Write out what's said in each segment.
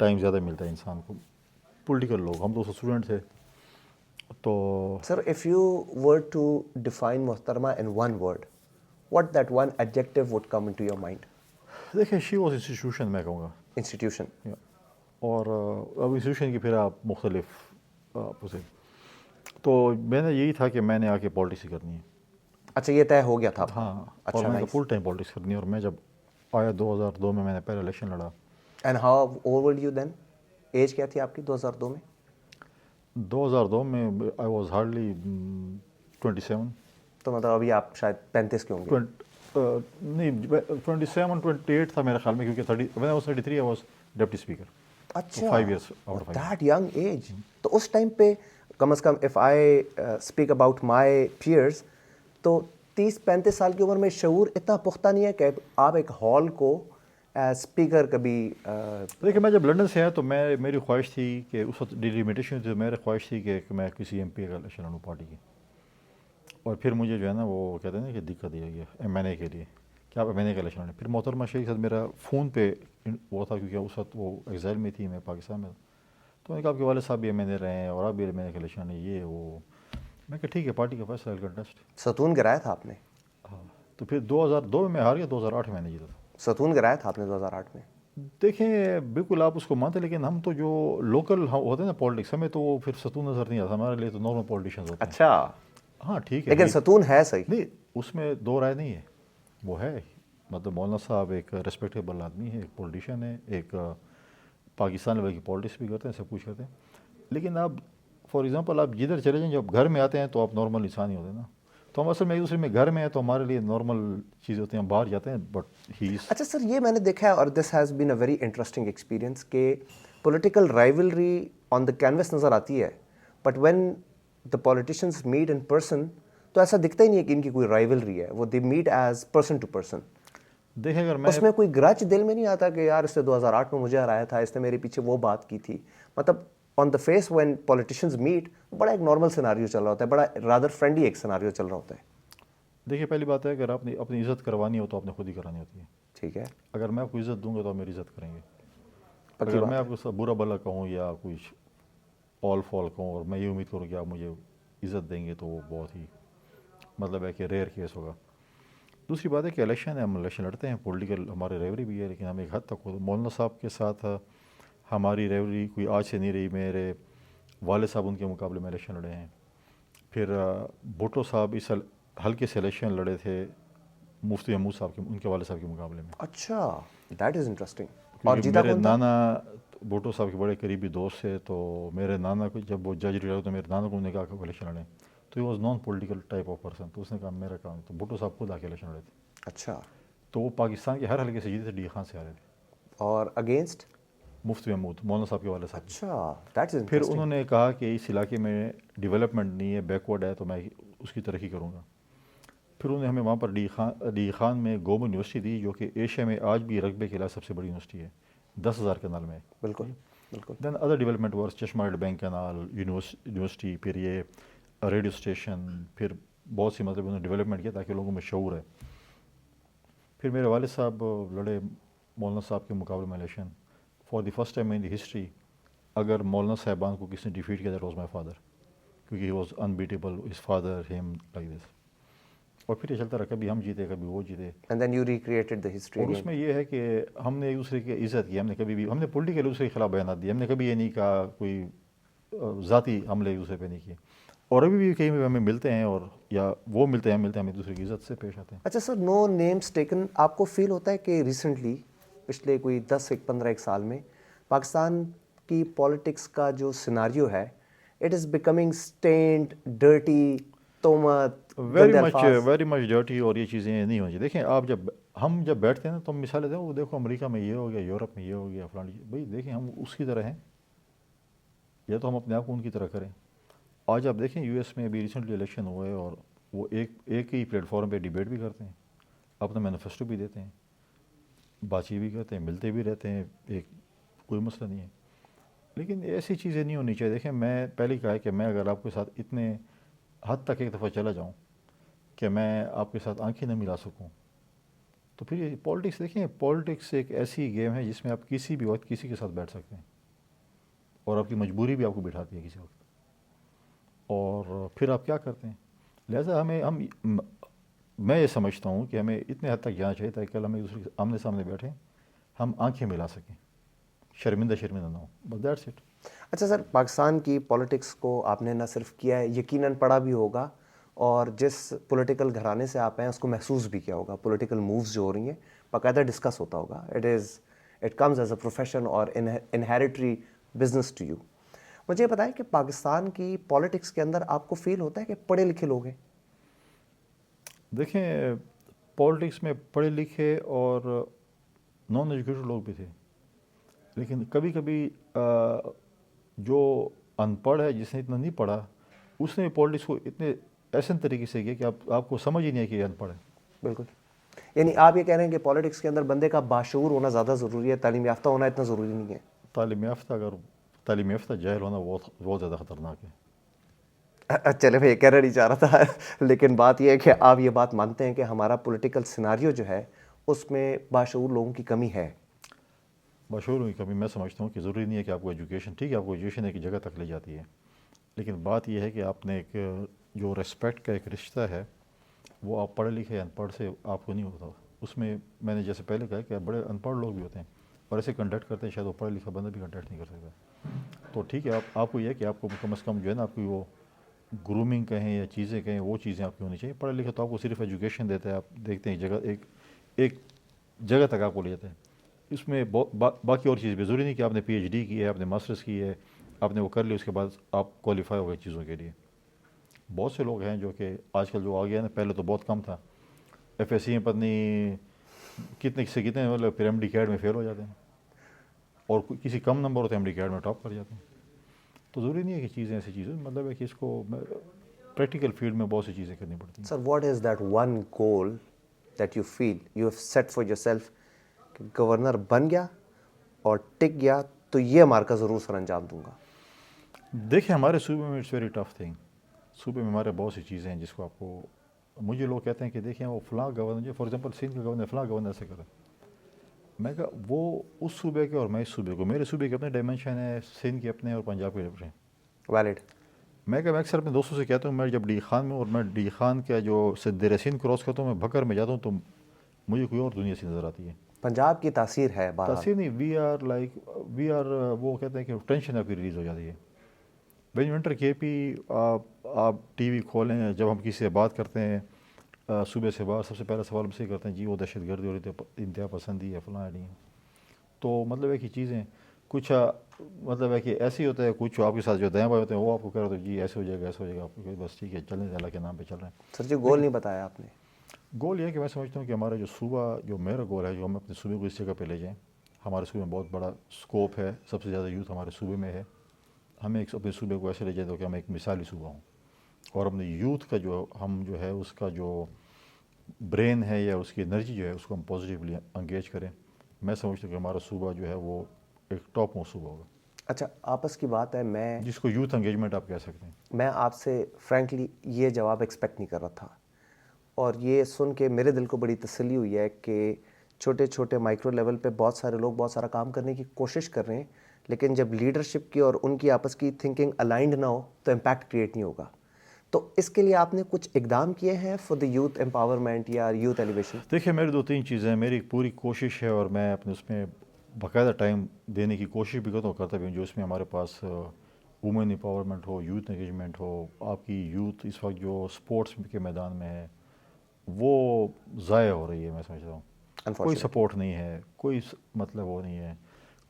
Time زیادہ ملتا ہے انسان کو. پولیٹیکل لوگ, ہم تو اسٹوڈنٹ تھے تو. Sir, if you were to define Muhtarma in one word, what that one adjective would come into your mind? دیکھیں شی واز انسٹیٹیوشن میں کہوں گا. Institution. اور اب انسٹیٹیوشن کی پھر آپ مختلف اسے, تو میں نے یہی تھا کہ میں نے آ کے پالیٹکس کرنی ہے. اچھا یہ طے ہو گیا تھا. ہاں, اور اچھا میں نے nice. فل ٹائم پالیٹکس کرنی ہے. اور میں جب آیا 2002 میں نے پہلا الیکشن لڑا. And how old were you then? Age کیا تھی آپ کی 2002 میں؟ 2002 میں آئی واز ہارڈلی 27. تو مطلب ابھی آپ شاید 35 کے ہوں گے. نہیں 27 28 تھا میرے خیال میں, کیونکہ 33 آئی واز ڈپٹی اسپیکر. اچھا 5 years out of 5. That young age. تو اس ٹائم پہ کم از کم if I speak about my peers, تو 30-35 سال کی عمر میں شعور اتنا پختہ نہیں ہے کہ آپ ایک ہال کو ایز اسپیکر کبھی. دیکھیں میں جب لنڈن سے آیا تو میری خواہش تھی کہ اس وقت ڈیلیمیٹیشن تھی, میری خواہش تھی کہ میں کسی ایم پی کا الیکشن لڑوں پارٹی کی. اور پھر مجھے جو ہے نا وہ کہتے ہیں نا کہ دقت یہ ہے ایم این اے کے لیے کہ آپ ایم این اے کا الیکشن لڑیں. پھر محترمہ شیخ کے ساتھ میرا فون پہ وہ تھا, کیونکہ اس وقت وہ ایگزائل میں تھی, میں پاکستان میں. تو میں نے کہا آپ کے والد صاحب بھی ایم این اے رہے ہیں اور آپ بھی ایم این اے کا الیکشن ہے, یہ وہ. میں کہا ٹھیک ہے پارٹی کا فیصلہ کنٹسٹ. ستون گرایا تھا آپ نے؟ ہاں, تو پھر 2002 میں ہار گیا, 2008 میں نے جیتا تھا. ستون گرایا تھا آپ نے 2008 میں؟ دیکھیں بالکل آپ اس کو مانتے, لیکن ہم تو جو لوکل ہوتے ہیں نا پالیٹکس, ہمیں تو وہ پھر ستون نظر نہیں آتا. ہمارے لیے تو نارمل پالیٹیشینز ہوتے ہیں. اچھا ہاں ٹھیک ہے, لیکن ستون ہے صحیح. نہیں اس میں دو رائے نہیں ہے, وہ ہے مطلب مولانا صاحب ایک ریسپیکٹیبل آدمی ہے, ایک پولیٹیشین ہے, ایک پاکستان لیول کی پالیٹکس بھی کرتے ہیں, سب کچھ کرتے ہیں. لیکن آپ فار ایگزامپل آپ جدھر چلے جائیں, جب گھر میں آتے ہیں تو آپ نارمل انسان ہی ہوتے ہیں نا. تو ہم اصل میں ایک دوسرے میں گھر میں ہیں تو ہمارے لیے نارمل چیز ہوتی ہیں, ہم باہر جاتے ہیں بٹ ہی از. اچھا سر یہ میں نے دیکھا ہے اور this has been a very interesting experience کہ political rivalry on the canvas نظر آتی ہے, but when the politicians meet in person تو ایسا دکھتا ہی نہیں ہے کہ ان کی کوئی رائولری ہے, وہ they meet as person to person. دیکھیں اگر اس میں کوئی گرج دل میں نہیں آتا کہ یار اس نے 2008 میں مجھے ہرایا تھا, اس نے میرے پیچھے وہ بات کی تھی. مطلب on the face when politicians meet بڑا ایک نارمل سیناریو چل رہا ہوتا ہے, بڑا رادر فرینڈلی ایک سیناریو چل رہا ہوتا ہے. دیکھیے پہلی بات ہے اگر آپ نے اپنی عزت کروانی ہو تو آپ نے خود ہی کرانی ہوتی ہے. ٹھیک ہے, اگر میں آپ کو عزت دوں گا تو آپ میری عزت کریں گے. پکی اگر بات میں ہے. آپ کو برا بلا کہوں یا کچھ آل فال کہوں اور میں یہ امید کروں کہ آپ مجھے عزت دیں گے تو وہ بہت ہی مطلب ہے کہ ریئر کیس ہوگا. دوسری بات ہے کہ الیکشن ہے, ہم الیکشن لڑتے ہیں, پولیٹیکل ہماری ریوری بھی ہے, لیکن ہم ایک حد تک مولانا صاحب کے ساتھ ہماری ریوری کوئی آج سے نہیں رہی. میرے والد صاحب ان کے مقابلے میں الیکشن لڑے ہیں. پھر بھٹو صاحب اس حلقے سے الیکشن لڑے تھے مفتی محمود صاحب کے, ان کے والد صاحب کے مقابلے میں. اچھا دیٹ از انٹرسٹنگ. اور کیونکہ جیتا میرے کون تھا؟ نانا بھٹو صاحب کے بڑے قریبی دوست تھے, تو میرے نانا کو جب وہ جج ریٹائر تو میرے نانا کو نے کہا کہ وہ الیکشن لڑیں, تو he was non political type of person, تو اس نے کہا میرا کام. تو بھٹو صاحب خود آ کے الیکشن لڑے تھے. اچھا, تو وہ پاکستان کے ہر حلقے سے جیتے تھے, ڈی خان سے آ رہے تھے. اور اگینسٹ مفتی محمود مولانا صاحب کے والد صاحب. اچھا دیٹ از پھر انہوں نے کہا کہ اس علاقے میں ڈیولپمنٹ نہیں ہے, بیکورڈ ہے, تو میں اس کی ترقی کروں گا. پھر انہوں نے ہمیں وہاں پر ڈی خان میں گورنمنٹ یونیورسٹی دی, جو کہ ایشیا میں آج بھی رقبے کے لحاظ سب سے بڑی یونیورسٹی ہے, 10,000 کنال میں. بالکل بالکل. دین ادر ڈیولپمنٹ ورک, چشمہ بینک کنال یونیورسٹی, پھر یہ ریڈیو اسٹیشن, پھر بہت سی مطلب انہوں نے ڈیولپمنٹ کیا تاکہ لوگوں میں شعور ہے. پھر میرے والد صاحب لڑے مولانا صاحب کے مقابلے میں election for the first time in the history. اگر مولانا صاحبان کو کس نے ڈیفیٹ کیا, دیٹ واز مائی فادر, کیونکہ he was unbeatable, his father him like this. اور پھر یہ چلتا رہا, کبھی ہم جیتے کبھی وہ جیتے. And then you recreated the history. اور اس میں یہ ہے کہ ہم نے ایک دوسرے کی عزت کی, ہم نے کبھی بھی, ہم نے پولیٹیکل دوسرے کے خلاف بیانات دیے, ہم نے کبھی یہ نہیں کہا کوئی ذاتی حملے ایک دوسرے پہ نہیں کیے. اور ابھی بھی کہیں بھی ہمیں ملتے ہیں اور یا وہ ملتے ہیں, ہم ملتے ہیں, ہم ایک دوسرے کی عزت سے پیش آتے ہیں. اچھا سر, نو نیمس ٹیکن, آپ کو فیل ہوتا ہے کہ ریسنٹلی پچھلے کوئی 10-15 سال میں پاکستان کی پالیٹکس کا جو سیناریو ہے it is becoming stand, dirty, تہمت, ویری مچ ڈرٹی, اور یہ چیزیں نہیں ہونی چاہیے. دیکھیں آپ ہم جب بیٹھتے ہیں نا تو ہم مثالیں دیں, وہ دیکھو امریکہ میں یہ ہو گیا, یورپ میں یہ ہو گیا, فلانی. بھائی دیکھیں ہم اس کی طرح ہیں, یا تو ہم اپنے آپ کو ان کی طرح کریں. آج آپ دیکھیں یو ایس میں ابھی ریسنٹلی الیکشن ہوئے اور وہ ایک ہی پلیٹ فارم پہ ڈیبیٹ بھی کرتے ہیں, اپنا مینیفیسٹو بھی دیتے ہیں, بات چیت بھی کرتے ہیں, ملتے بھی رہتے ہیں, ایک کوئی مسئلہ نہیں ہے. لیکن ایسی چیزیں نہیں ہونی چاہیے. دیکھیں میں پہلے کہا ہے کہ میں اگر آپ کے ساتھ اتنے حد تک ایک دفعہ چلا جاؤں کہ میں آپ کے ساتھ آنکھیں نہ ملا سکوں, تو پھر یہ پالیٹکس دیکھیں، پالیٹکس ایک ایسی گیم ہے جس میں آپ کسی بھی وقت کسی کے ساتھ بیٹھ سکتے ہیں، اور آپ کی مجبوری بھی آپ کو بٹھاتی ہے کسی وقت، اور پھر آپ کیا کرتے ہیں. لہٰذا میں یہ سمجھتا ہوں کہ ہمیں اتنے حد تک جانا چاہیے تاکہ کل ہم ایک دوسرے کے آمنے سامنے بیٹھیں، ہم آنکھیں ملا سکیں، شرمندہ نہ ہوں، بس دیٹس اٹ. اچھا سر، پاکستان کی پولیٹکس کو آپ نے نہ صرف کیا ہے، یقیناً پڑھا بھی ہوگا، اور جس پولیٹیکل گھرانے سے آپ ہیں اس کو محسوس بھی کیا ہوگا. پولیٹیکل مووز جو ہو رہی ہیں باقاعدہ ڈسکس ہوتا ہوگا. It comes as a profession اور انہیریٹری بزنس ٹو یو. مجھے یہ بتائیں کہ پاکستان کی پولیٹکس کے اندر آپ کو فیل ہوتا ہے کہ پڑھے لکھے لوگ ہیں؟ دیکھیں، پالیٹکس میں پڑھے لکھے اور نان ایجوکیٹڈ لوگ بھی تھے، لیکن کبھی کبھی جو ان پڑھ ہے، جس نے اتنا نہیں پڑھا، اس نے پالیٹکس کو اتنے ایسے طریقے سے کیا کہ آپ کو سمجھ ہی نہیں ہے کہ یہ ان پڑھ ہے. بالکل. یعنی آپ یہ کہہ رہے ہیں کہ پولیٹکس کے اندر بندے کا باشعور ہونا زیادہ ضروری ہے، تعلیم یافتہ ہونا اتنا ضروری نہیں ہے. تعلیم یافتہ جاہل ہونا بہت زیادہ خطرناک ہے. چلے میں یہ کہنا نہیں چاہ رہا تھا، لیکن بات یہ ہے کہ آپ یہ بات مانتے ہیں کہ ہمارا پولیٹیکل سیناریو جو ہے اس میں باشعور لوگوں کی کمی ہے. باشعور کی کمی میں سمجھتا ہوں کہ ضروری نہیں ہے کہ آپ کو ایجوکیشن، ٹھیک ہے آپ کو ایجوکیشن ایک جگہ تک لے جاتی ہے، لیکن بات یہ ہے کہ آپ نے ایک جو ریسپیکٹ کا ایک رشتہ ہے وہ آپ پڑھے لکھے ان پڑھ سے آپ کو نہیں ہوتا. اس میں نے جیسے پہلے کہا کہ بڑے ان پڑھ لوگ بھی ہوتے ہیں اور ایسے کنڈکٹ کرتے ہیں، شاید وہ پڑھا لکھا بندہ بھی کنڈکٹ نہیں کر سکتا. تو ٹھیک ہے، آپ کو یہ ہے کہ آپ کو کم از کم جو ہے نا آپ کی وہ گرومنگ کہیں یا چیزیں کہیں، وہ چیزیں آپ کی ہونی چاہیے. پڑھے لکھے تو آپ کو صرف ایجوکیشن دیتا ہے، آپ دیکھتے ہیں ایک جگہ تک آپ کو لے جاتے ہیں. اس میں باقی اور چیز بھی ضروری نہیں کہ آپ نے پی ایچ ڈی کی ہے، آپ نے ماسٹرس کی ہے، آپ نے وہ کر لی، اس کے بعد آپ کوالیفائی ہو گئے چیزوں کے لیے. بہت سے لوگ ہیں جو کہ آج کل جو آ گیا نا، پہلے تو بہت کم تھا، ایف ایس سی میں پتہ نہیں کتنے سے کتنے مطلب پھر ایم ڈی کیڈ میں فیل ہو جاتے ہیں، اور کسی کم نمبر ہوتے ہیں ایم ڈی کیڈ میں ٹاپ کر جاتے ہیں. تو ضروری نہیں ہے کہ چیزیں ایسی چیزیں، مطلب ہے کہ اس کو پریکٹیکل فیلڈ میں بہت سی چیزیں کرنی پڑتی ہیں. Sir what is that one goal that you feel you have set for yourself کہ گورنر بن گیا اور ٹک گیا تو یہ مارکا ضرور سر انجام دوں گا؟ دیکھیں، ہمارے صوبے میں اٹس ویری ٹف تھنگ. صوبے میں ہمارے بہت سی چیزیں ہیں جس کو آپ کو، مجھے لوگ کہتے ہیں کہ دیکھیں وہ فلاں گورنر جو فار ایگزامپل سندھ کا گورنر فلاں گورنر سے کرے. میں کہا وہ اس صوبے کے اور میں اس صوبے کو، میرے صوبے کے اپنے ڈائمینشن ہے، سندھ کے اپنے اور پنجاب کے اپنے. ویلڈ. میں اکثر اپنے دوستوں سے کہتا ہوں، میں جب ڈی خان میں اور میں ڈی خان کا جو دیر سندھ کراس کرتا ہوں، میں بھکر میں جاتا ہوں تو مجھے کوئی اور دنیا سے نظر آتی ہے. پنجاب کی تاثیر ہے بہرحال. تاثیر نہیں، وی آر وہ کہتے ہیں کہ ٹینشن آپ کی ریلیز ہو جاتی ہے. وین یو انٹر کے پی، آپ ٹی وی کھولیں، جب ہم کسی سے بات کرتے ہیں صوبے سے باہر، سب سے پہلا سوال ہم سے کرتے ہیں جی وہ دہشت گردی اور انتہا پسندی ہے فلاں نہیں. تو مطلب ہے کہ چیزیں کچھ مطلب ہے کہ ایسے ہی ہوتا ہے، کچھ آپ کے ساتھ جو دائیں بائیں ہوتے ہیں وہ آپ کو کہہ رہے ہوتے ہیں جی ایسے ہو جائے گا ایسے ہو جائے گا، آپ کو بس ٹھیک ہے چلیں اللہ کے نام پہ چل رہے ہیں. سر جی گول نہیں بتایا آپ نے. گول یہ ہے کہ میں سمجھتا ہوں کہ ہمارا جو صوبہ، جو میرا گول ہے، جو ہم اپنے صوبے کو اس جگہ پہ لے جائیں. ہمارے صوبے میں بہت بڑا اسکوپ ہے، سب سے زیادہ یوتھ ہمارے صوبے میں ہے. ہمیں اپنے صوبے کو ایسے لے جائیں تو کہ ہم ایک مثالی صوبہ ہوں، اور اپنے یوتھ کا جو ہم جو ہے اس کا جو برین ہے یا اس کی انرجی جو ہے اس کو ہم پازیٹیولی انگیج کریں. میں سمجھتا ہوں کہ ہمارا صوبہ جو ہے وہ ایک ٹاپ موسٹ صوبہ ہوگا. اچھا آپس کی بات ہے، میں جس کو یوتھ انگیجمنٹ آپ کہہ سکتے ہیں. میں آپ سے فرینکلی یہ جواب ایکسپیکٹ نہیں کر رہا تھا، اور یہ سن کے میرے دل کو بڑی تسلی ہوئی ہے کہ چھوٹے چھوٹے مائکرو لیول پہ بہت سارے لوگ بہت سارا کام کرنے کی کوشش کر رہے ہیں، لیکن جب لیڈرشپ کی اور ان کی آپس کی تھنکنگ الائنڈ نہ ہو تو امپیکٹ کریٹ نہیں ہوگا. تو اس کے لیے آپ نے کچھ اقدام کیے ہیں فار دی یوتھ امپاورمنٹ یا یوتھ ایلیویشن؟ دیکھیں، میری 2-3 چیزیں ہیں. میری پوری کوشش ہے اور میں اپنے اس میں باقاعدہ ٹائم دینے کی کوشش بھی کرتا بھی ہوں، جو اس میں ہمارے پاس وومن امپاورمنٹ ہو، یوتھ انگیجمنٹ ہو. آپ کی یوتھ اس وقت جو اسپورٹس کے میدان میں ہے وہ ضائع ہو رہی ہے. میں سمجھتا ہوں کوئی سپورٹ نہیں ہے، کوئی مطلب وہ نہیں ہے.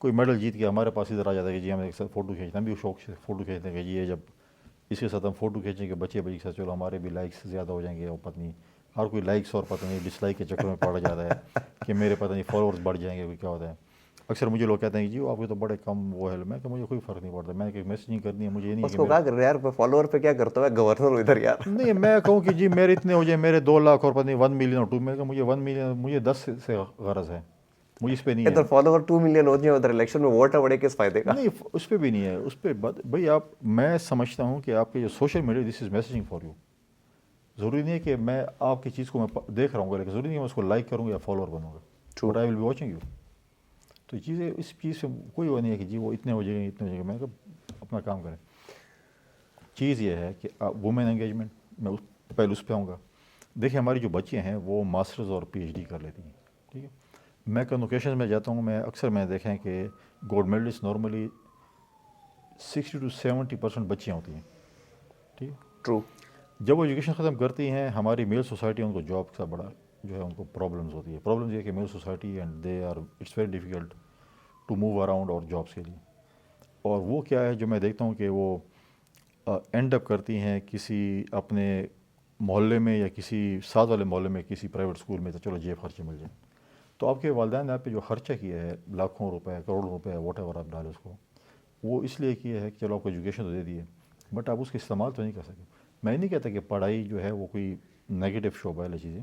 کوئی میڈل جیت کے ہمارے پاس ادھر آ جاتا ہے کہ جی ہم ایک ساتھ فوٹو کھینچنا، ہم بھی شوق سے فوٹو کھینچتے ہیں کہ جی یہ جب اس کے ساتھ ہم فوٹو کھینچیں گے بچے کے ساتھ، چلو ہمارے بھی لائکس زیادہ ہو جائیں گے، اور پتہ نہیں ہر کوئی لائکس اور پتہ نہیں ڈس لائک کے چکر میں پڑ جاتا ہے کہ میرے پتہ نہیں فالوورز بڑھ جائیں گے، کوئی کیا ہوتا ہے. اکثر مجھے لوگ کہتے ہیں کہ جی آپ کے تو بڑے کم وہ ہے. میں کہ مجھے کوئی فرق نہیں پڑتا، میں نے کہ میسیجنگ کرنی ہے مجھے یہ نہیں ہے اس کہ کو کہا کر یار فالوور پہ کیا کرتا ہے گورنر ہو ادھر یار. نہیں میں کہوں کہ جی میرے اتنے ہو جائیں، میرے 2 لاکھ اور پتہ نہیں 1 ملین اور 2 ملین. مجھے 1 ملین مجھے 10 سے غرض ہے، مجھے اس پہ نہیں ہے. ادھر فالوور 2 ملین ہو جائیں ادھر الیکشن میں ووٹ بڑے کس فائدے کا؟ نہیں اس پہ بھی نہیں ہے. اس پہ بھائی آپ، میں سمجھتا ہوں کہ آپ کے جو social media this is messaging for you. ضروری نہیں ہے کہ میں آپ کی چیز کو میں دیکھ رہا ہوں گا، لیکن ضروری نہیں ہے میں اس کو لائک کروں گا یا فالوور بنوں گا. But I will be watching you. تو چیزیں اس چیز سے کوئی وہ نہیں ہے کہ جی وہ اتنے ہو جائیں گے اتنے ہو جائیں گے. میں کہا اپنا کام کریں. چیز یہ ہے کہ وومین انگیجمنٹ میں پہلے اس پہ آؤں گا. دیکھیں ہماری جو بچیاں ہیں وہ ماسٹرز اور پی ایچ ڈی کر لیتی ہیں. ٹھیک ہے. میں کنوکیشنز میں جاتا ہوں، میں اکثر میں دیکھیں کہ گولڈ میڈلسٹ نارملی 60 to 70% بچیاں ہوتی ہیں. ٹھیک ہے. ٹرو. جب وہ ایجوکیشن ختم کرتی ہیں ہماری میل سوسائٹی ان کو جاب کا بڑا جو ہے ان کو پرابلمز ہوتی ہے. پرابلمز یہ کہ male society and they are it's very difficult to move around اور جابس کے لیے. اور وہ کیا ہے جو میں دیکھتا ہوں کہ وہ اینڈ اپ کرتی ہیں کسی اپنے محلے میں یا کسی ساتھ والے محلے میں کسی پرائیویٹ اسکول میں، تو چلو جیب خرچے مل جائیں. تو آپ کے والدین نے آپ پہ جو خرچہ کیا ہے لاکھوں روپے کروڑوں روپے واٹ ایور آپ ڈالے اس کو، وہ اس لیے کیا ہے کہ چلو آپ کو ایجوکیشن تو دے دی ہے بٹ آپ اس کا استعمال تو نہیں کر سکے. میں نہیں کہتا کہ پڑھائی جو ہے وہ کوئی نگیٹو شعبہ ہے چیزیں،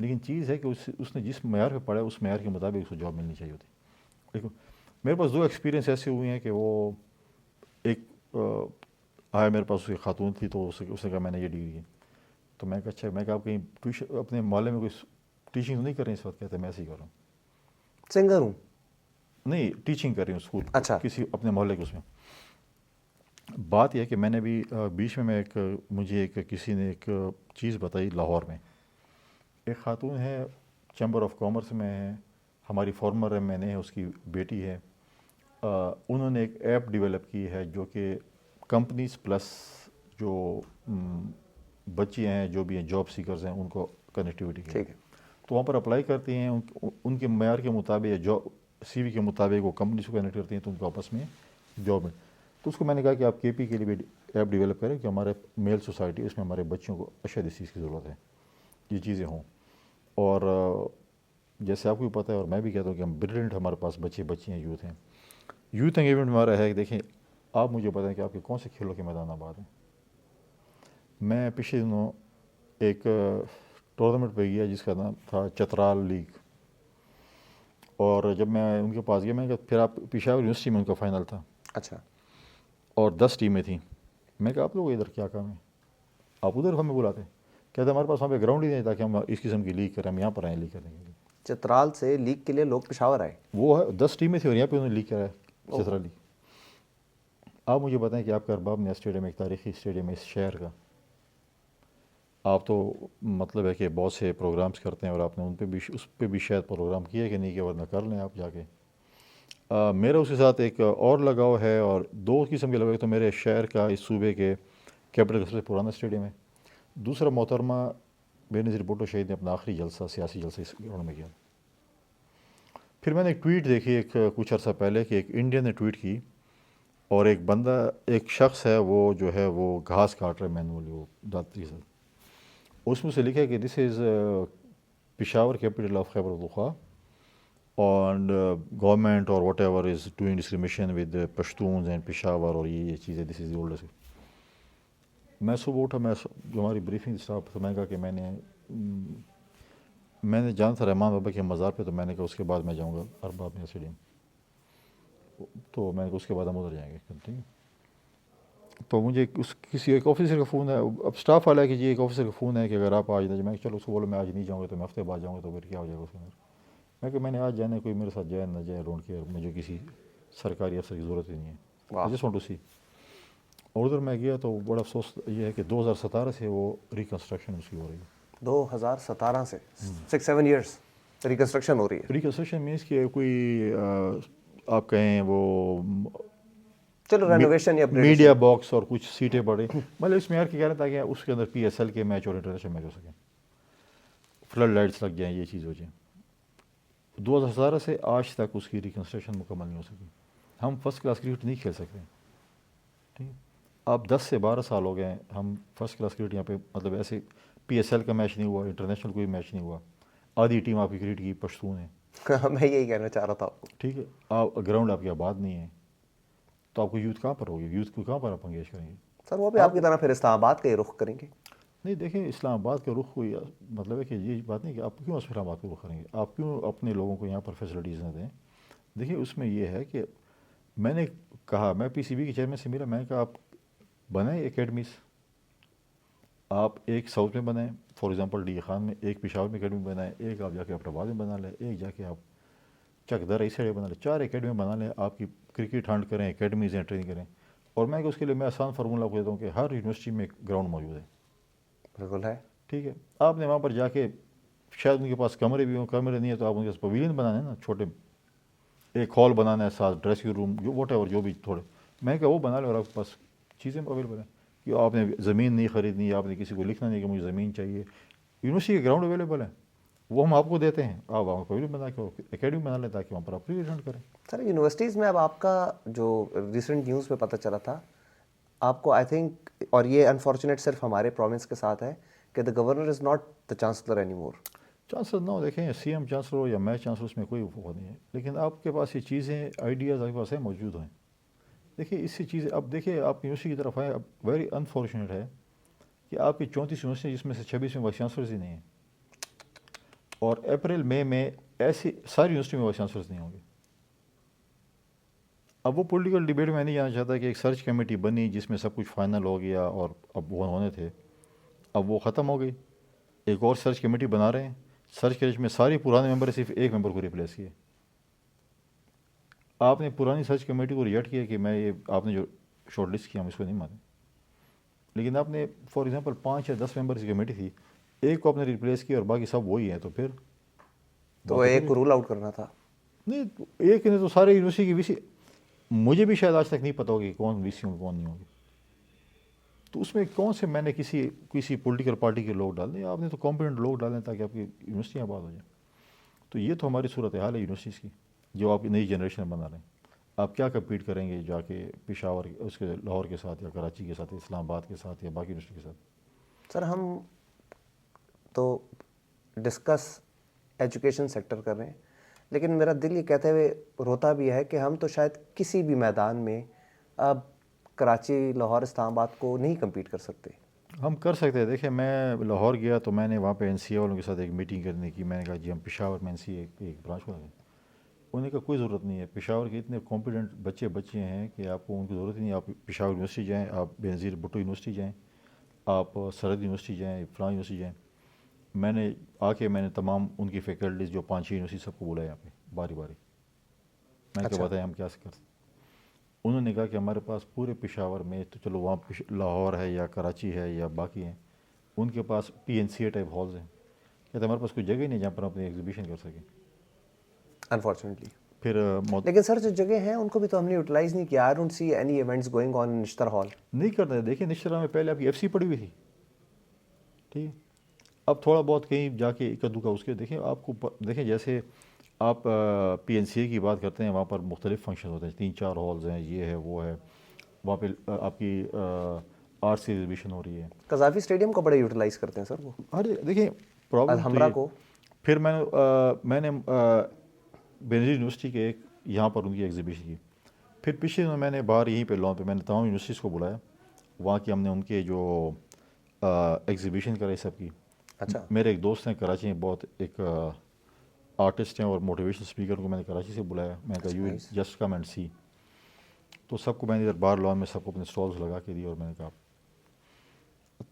لیکن چیز ہے کہ اس نے جس معیار پہ پڑھا ہے اس معیار کے مطابق اس کو جاب ملنی چاہیے ہوتی. لیکن میرے پاس 2 ایکسپیرینس ایسے ہوئے ہیں کہ وہ ایک آیا میرے پاس، اس کی خاتون تھی تو اس نے کہا میں نے یہ ڈگری کی. تو میں کہا اچھا، میں کہا آپ کہیں ٹیوشن اپنے محلے میں کوئی ٹیچنگ تو نہیں کر رہی اس وقت؟ کہتے میں ایسے ہی کر رہا ہوں. سنگر ہوں. نہیں ٹیچنگ کر رہی ہوں اسکول اچھا. کسی اپنے محلے کے اس میں. بات یہ ہے کہ میں نے بھی بیچ میں مجھے ایک کسی نے ایک چیز بتائی لاہور میں. ایک خاتون ہے چیمبر آف کامرس میں ہے، ہماری فارمر ایم این اے ہے، اس کی بیٹی ہے. انہوں نے ایک ایپ ڈیولپ کی ہے جو کہ کمپنیز پلس جو بچیاں ہیں جو بھی ہیں جاب سیکرز ہیں ان کو کنیکٹیوٹی کی. ٹھیک ہے. تو وہاں پر اپلائی کرتی ہیں، ان کے معیار کے مطابق جاب سی وی کے مطابق وہ کمپنیز کو کنیکٹ کرتی ہیں تو ان کو آپس میں جاب میں. تو اس کو میں نے کہا کہ آپ کے پی کے لیے بھی ایپ ڈیولپ کریں کہ ہمارے میل سوسائٹی اس میں ہمارے بچوں کو اشد اس چیز کی ضرورت ہے، یہ چیزیں ہوں. اور جیسے آپ کو بھی پتہ ہے اور میں بھی کہتا ہوں کہ ہم بریلینٹ ہمارے پاس بچے ہیں، یوتھ ہیں. یوتھ انگیجمنٹ ہمارا ہے کہ دیکھیں آپ مجھے بتائیں کہ آپ کے کون سے کھیلوں کے میدان آباد ہیں. میں پچھلے دنوں ایک ٹورنامنٹ پہ گیا جس کا نام تھا چترال لیگ، اور جب میں ان کے پاس گیا میں نے کہا پھر آپ پشاور یونیورسٹی میں ان کا فائنل تھا. اچھا. اور 10 ٹیمیں تھیں. میں کہا آپ لوگ ادھر کیا کام ہے، آپ ادھر ہمیں بلاتے ہیں؟ کہتے ہمارے پاس وہاں پہ گراؤنڈ ہی نہیں تاکہ ہم اس قسم کی لیگ کریں، ہم یہاں پر آئیں لیگ کرنے کے لیے. چترال سے لیگ کے لیے لوگ پشاور آئے. وہ ہے 10 ٹیمیں تھیں اور یہاں پہ انہوں نے لیگ کرا ہے چترال لیگ. آپ مجھے بتائیں کہ آپ کا ارباب نے اسٹیڈیم ایک تاریخی اسٹیڈیم ہے اس شہر کا، آپ تو مطلب ہے کہ بہت سے پروگرامز کرتے ہیں اور آپ نے ان پہ بھی اس پہ بھی شاید پروگرام کیا کہ نہیں کہ ورنہ کر لیں آپ جا کے. میرا اس کے ساتھ ایک اور لگاؤ ہے، اور 2 قسم کے لگاؤ. تو میرے شہر کا اس صوبے کے کیپٹل کا سب سے پرانا اسٹیڈیم ہے. دوسرا محترمہ بے نظیر بھٹو شہید نے اپنا آخری جلسہ سیاسی جلسہ اس گراؤنڈ میں کیا. پھر میں نے ایک ٹویٹ دیکھی ایک کچھ عرصہ پہلے کہ ایک انڈین نے ٹویٹ کی، اور ایک بندہ ایک شخص ہے وہ جو ہے وہ گھاس کاٹ رہا ہے مینولی وہ داتری کے ساتھ. اس میں سے لکھا ہے کہ this is Peshawar capital of Khyber Pakhtunkhwa and government اور whatever is doing discrimination with Pashtuns and Peshawar, اور یہ چیزیں دس از دی اولڈسٹ. میں صبح اٹھا، میں جو ہماری بریفنگ اسٹاف تو میں نے کہا کہ میں نے جان تھا رحمان بابا کے مزار پہ، تو میں نے کہا اس کے بعد میں جاؤں گا ارباب میں اسٹیڈیم. تو میں نے کہا اس کے بعد ہم ادھر جائیں گے. ٹھیک ہے. تو مجھے کسی ایک آفیسر کا فون ہے، اب اسٹاف والا ہے کہ جی ایک آفیسر کا فون ہے کہ اگر آپ آج میں چلو اس کو بولو میں آج نہیں جاؤں گا تو میں ہفتے بعد جاؤں گا، تو پھر کیا ہو جائے گا اس کے اندر. میں کہ میں نے آج جانا ہے، کوئی میرے ساتھ جائے نہ جائے ڈونٹ کیئر، مجھے کسی سرکاری افسر کی ضرورت ہی نہیں ہے. آئی جسٹ وانٹ ٹو سی. اور ادھر میں گیا تو بڑا افسوس یہ ہے کہ 2017 سے وہ ریکنسٹرکشن اس کی ہو رہی ہے. 2017 سے 6-7 ایئرس ریکنسٹرکشن ہو رہی ہے. ریکنسٹرکشن مینس کہ کوئی آپ کہیں وہ چلو رینوویشن یا میڈیا باکس اور کچھ سیٹیں بڑھیں، مطلب اس معیار کی کہہ رہے ہیں تاکہ اس کے اندر پی ایس ایل کے میچ اور انٹرنیشنل میچ ہو سکیں، فلڈ لائٹس لگ جائیں، یہ چیز ہو جائیں. 2017 سے آج تک اس کی ریکنسٹرکشن مکمل نہیں ہو سکی. ہم فرسٹ کلاس کرکٹ نہیں کھیل سکتے. ٹھیک. اب 10 سے 12 سال ہو گئے ہم فرسٹ کلاس کرکٹ یہاں پہ مطلب ایسے پی ایس ایل کا میچ نہیں ہوا، انٹرنیشنل کوئی میچ نہیں ہوا. آدھی ٹیم آپ کی کرکٹ کی پشتون ہے. میں یہی کہنا چاہ رہا تھا آپ کو. ٹھیک ہے. آپ گراؤنڈ آپ کی آباد نہیں ہے تو آپ کو یوتھ کہاں پر ہوگی، یوتھ کو کہاں پر آپ انگیج کریں گے. سر وہ بھی آپ کی طرح پھر اسلام آباد کا ہی رخ کریں گے. نہیں دیکھیں اسلام آباد کا رخ کوئی مطلب ہے کہ یہ بات نہیں کہ آپ کیوں اسلام آباد کو رخ کریں گے، آپ کیوں اپنے لوگوں کو یہاں پر فیسلٹیز نہ دیں. دیکھیں اس میں یہ ہے کہ میں نے کہا، میں پی سی بی کے چیئرمین سے ملا، میں نے کہا آپ بنائیں اکیڈمیز. آپ ایک ساؤتھ میں بنائیں، فار ایگزامپل ڈی خان میں، ایک پشاور میں اکیڈمی بنائیں، ایک آپ جا کے اپٹاباد میں بنا لیں، ایک جا کے آپ چکدر اس سائڈ بنا لیں، 4 اکیڈمی بنا لیں، آپ کی کرکٹ ہانڈ کریں، اکیڈمیز ہیں، ٹریننگ کریں. اور میں کہ اس کے لیے میں آسان فارمولہ کو دیتا ہوں کہ ہر یونیورسٹی میں ایک گراؤنڈ موجود ہے. بالکل ہے. ٹھیک ہے، آپ نے وہاں پر جا کے شاید ان کے پاس کمرے بھی ہوں، کمرے نہیں ہے تو آپ ان کے پاس پویلین بنانے ہیں نا، چھوٹے ایک ہال بنانا ہے، ساتھ ڈریسنگ روم، جو واٹ ایور جو بھی تھوڑے، میں کہ وہ بنا لیں اور آپ کے پاس چیزیں اویلیبل ہیں. کہ آپ نے زمین نہیں خریدنی، آپ نے کسی کو لکھنا نہیں کہ مجھے زمین چاہیے، یونیورسٹی کے گراؤنڈ اویلیبل ہیں، وہ ہم آپ کو دیتے ہیں، آپ وہاں پویلین بنا کے اکیڈمی بنا لیں تاکہ وہاں پر آپ ریپرزینٹ کریں. سر یونیورسٹیز میں اب آپ کا جو ریسنٹ نیوز میں پتہ چلا تھا آپ کو، آئی تھنک، اور یہ انفارچونیٹ صرف ہمارے پروونس کے ساتھ ہے کہ the governor is not the chancellor any more. Chancellor نہ ہو، دیکھیں سی ایم چانسلر ہو یا میں چانسلر، اس میں کوئی وہ نہیں ہے، لیکن آپ کے پاس یہ چیزیں آئیڈیاز آپ کے پاس ہیں، موجود ہیں. دیکھیے اس سے چیزیں، اب دیکھیے آپ یونیورسٹی کی طرف آئیں، اب ویری انفارچونیٹ ہے کہ آپ کی 34 یونیورسٹی جس میں سے 26 میں وائس چانسلرز ہی نہیں ہیں، اور اپریل مئی میں ایسی ساری یونیورسٹی میں وائس چانسلرز نہیں ہوں گے. اب وہ پولیٹیکل ڈبیٹ میں نہیں جانا چاہتا کہ ایک سرچ کمیٹی بنی جس میں سب کچھ فائنل ہو گیا اور اب وہ ہونے تھے، اب وہ ختم ہو گئی، ایک اور سرچ کمیٹی بنا رہے ہیں. سرچ کمیٹی میں سارے پرانے ممبر صرف ایک ممبر کو ریپلیس کیے. آپ نے پرانی سرچ کمیٹی کو ریجیکٹ کیا کہ میں یہ آپ نے جو شارٹ لسٹ کیا ہم اس کو نہیں مانیں، لیکن آپ نے فار ایگزامپل 5 یا 10 ممبرز کی کمیٹی تھی، ایک کو آپ نے ریپلیس کیا اور باقی سب وہی ہیں، تو پھر تو بات وہ تو ایک پھر کو رول آؤٹ کرنا تھا. نہیں، ایک نے تو سارے یونیورسٹی کی وی سی، مجھے بھی شاید آج تک نہیں پتا ہوگا کہ کون وی سی ہوں کون نہیں ہوگی. تو اس میں کون سے میں نے کسی پولیٹیکل پارٹی کے لوگ ڈال دیں، آپ نے تو کمپیٹنٹ لوگ ڈالیں تاکہ آپ کی یونیورسٹیاں آباد ہو جائیں. تو یہ تو ہماری صورت حال ہے یونیورسٹیز کی جو آپ کی نئی جنریشن بنا رہے ہیں. آپ کیا کمپیٹ کریں گے جا کے پشاور اس کے لاہور کے ساتھ یا کراچی کے ساتھ یا اسلام آباد کے ساتھ یا باقی یونیورسٹی کے ساتھ. سر ہم تو ڈسکس ایجوکیشن سیکٹر کر رہے ہیں، لیکن میرا دل یہ کہتے ہوئے روتا بھی ہے کہ ہم تو شاید کسی بھی میدان میں اب کراچی، لاہور، اسلام آباد کو نہیں کمپیٹ کر سکتے. ہم کر سکتے ہیں. دیکھیں میں لاہور گیا تو میں نے وہاں پہ این سی اے والوں کے ساتھ ایک میٹنگ کرنے کی، میں نے کہا جی ہم پشاور میں این سی اے ایک برانچ کھولیں گے. انہوں نے کہا کوئی ضرورت نہیں ہے، پشاور کے اتنے کمپیٹنٹ بچے ہیں کہ آپ کو ان کی ضرورت ہی نہیں. آپ پشاور یونیورسٹی جائیں، آپ بینظیر بھٹو یونیورسٹی جائیں، آپ سرحد یونیورسٹی جائیں، فلاں یونیورسٹی جائیں. میں نے تمام ان کی فیکلٹیز جو 5-6 یونیورسٹی سب کو بولا یہاں پہ باری باری. میں کہا اچھا. بتائیں ہم کیا کر سکتے. انہوں نے کہا کہ ہمارے پاس پورے پشاور میں تو چلو وہاں لاہور ہے یا کراچی ہے یا باقی ہیں، ان کے پاس P N C A type halls ہیں، کہتے ہمارے پاس کوئی جگہ ہی نہیں جہاں پر ہم اپنی ایگزیبیشن کر سکیں. انفارچونیٹلی. پھر لیکن سر جو جگہ ہیں ان کو بھی تو ہم نے یوٹیلائز نہیں کیا. I don't see any events going on in Nishtar hall. نہیں کرتے. دیکھیں نشترا میں پہلے آپ کی ایف سی پڑی ہوئی تھی، ٹھیک ہے، اب تھوڑا بہت کہیں جا کے ایک دو کا اس کے دیکھیں. آپ کو دیکھیں جیسے آپ پی این سی اے کی بات کرتے ہیں، وہاں پر مختلف فنکشن ہوتے ہیں، 3-4 ہالز ہیں، یہ ہے وہ ہے، وہاں پہ آپ کی آرٹس کی ایگزیبیشن ہو رہی ہے. قذافی اسٹیڈیم کو بڑے یوٹیلائز کرتے ہیں سر وہ. ہر دیکھیں پرابلم تو الحمرا یہ. کو. پھر میں نے بینظیر یونیورسٹی کے ایک یہاں پر ان کی ایگزیبیشن کی. پھر پچھلے دنوں میں نے باہر یہیں پہ لان پہ میں نے تمام یونیورسٹیز کو بلایا، وہاں کی ہم نے ان کے جو ایگزیبیشن کرائی سب کی. اچھا. میرے ایک دوست ہیں کراچی میں، بہت ایک آرٹسٹ ہیں اور موٹیویشن اسپیکر کو میں نے کراچی سے بلایا. میں نے کہا you will just come and see. تو سب کو میں نے ادھر باہر لان میں سب کو اپنے اسٹالز لگا کے دی اور میں نے کہا،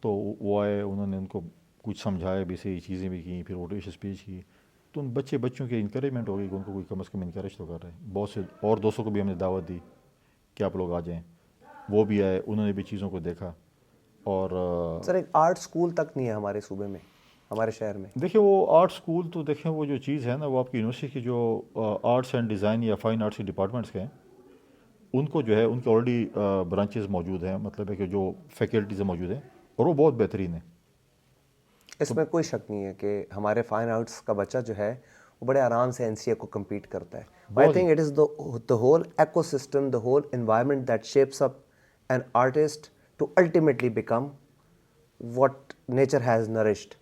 تو وہ آئے، انہوں نے ان کو کچھ سمجھایا بھی، صحیح چیزیں بھی کی، پھر موٹیویشن اسپیچ کی. تو ان بچوں کی انکریجمنٹ ہو گئی کہ ان کو کوئی کم از کم انکریج تو کر رہے ہیں. بہت سے اور دوستوں کو بھی ہم نے دعوت دی کہ آپ لوگ آ جائیں، وہ بھی آئے، انہوں نے بھی چیزوں کو دیکھا. اور سر ایک آرٹ اسکول تک نہیں ہے ہمارے صوبے میں، ہمارے شہر میں. دیکھیں وہ آرٹ اسکول تو دیکھیں وہ جو چیز ہے نا، وہ آپ کی یونیورسٹی کی جو آرٹس اینڈ ڈیزائن یا فائن آرٹس کے ڈپارٹمنٹس کے ہیں، ان کو جو ہے ان کے آلریڈی برانچز موجود ہیں، مطلب ہے کہ جو فیکلٹیز موجود ہیں اور وہ بہت بہترین ہیں. اس میں کوئی شک نہیں ہے کہ ہمارے فائن آرٹس کا بچہ جو ہے وہ بڑے آرام سے این سی اے کو کمپیٹ کرتا ہے. I think it is the whole ecosystem, the whole environment that shapes up an artist to ultimately become what nature has nurtured.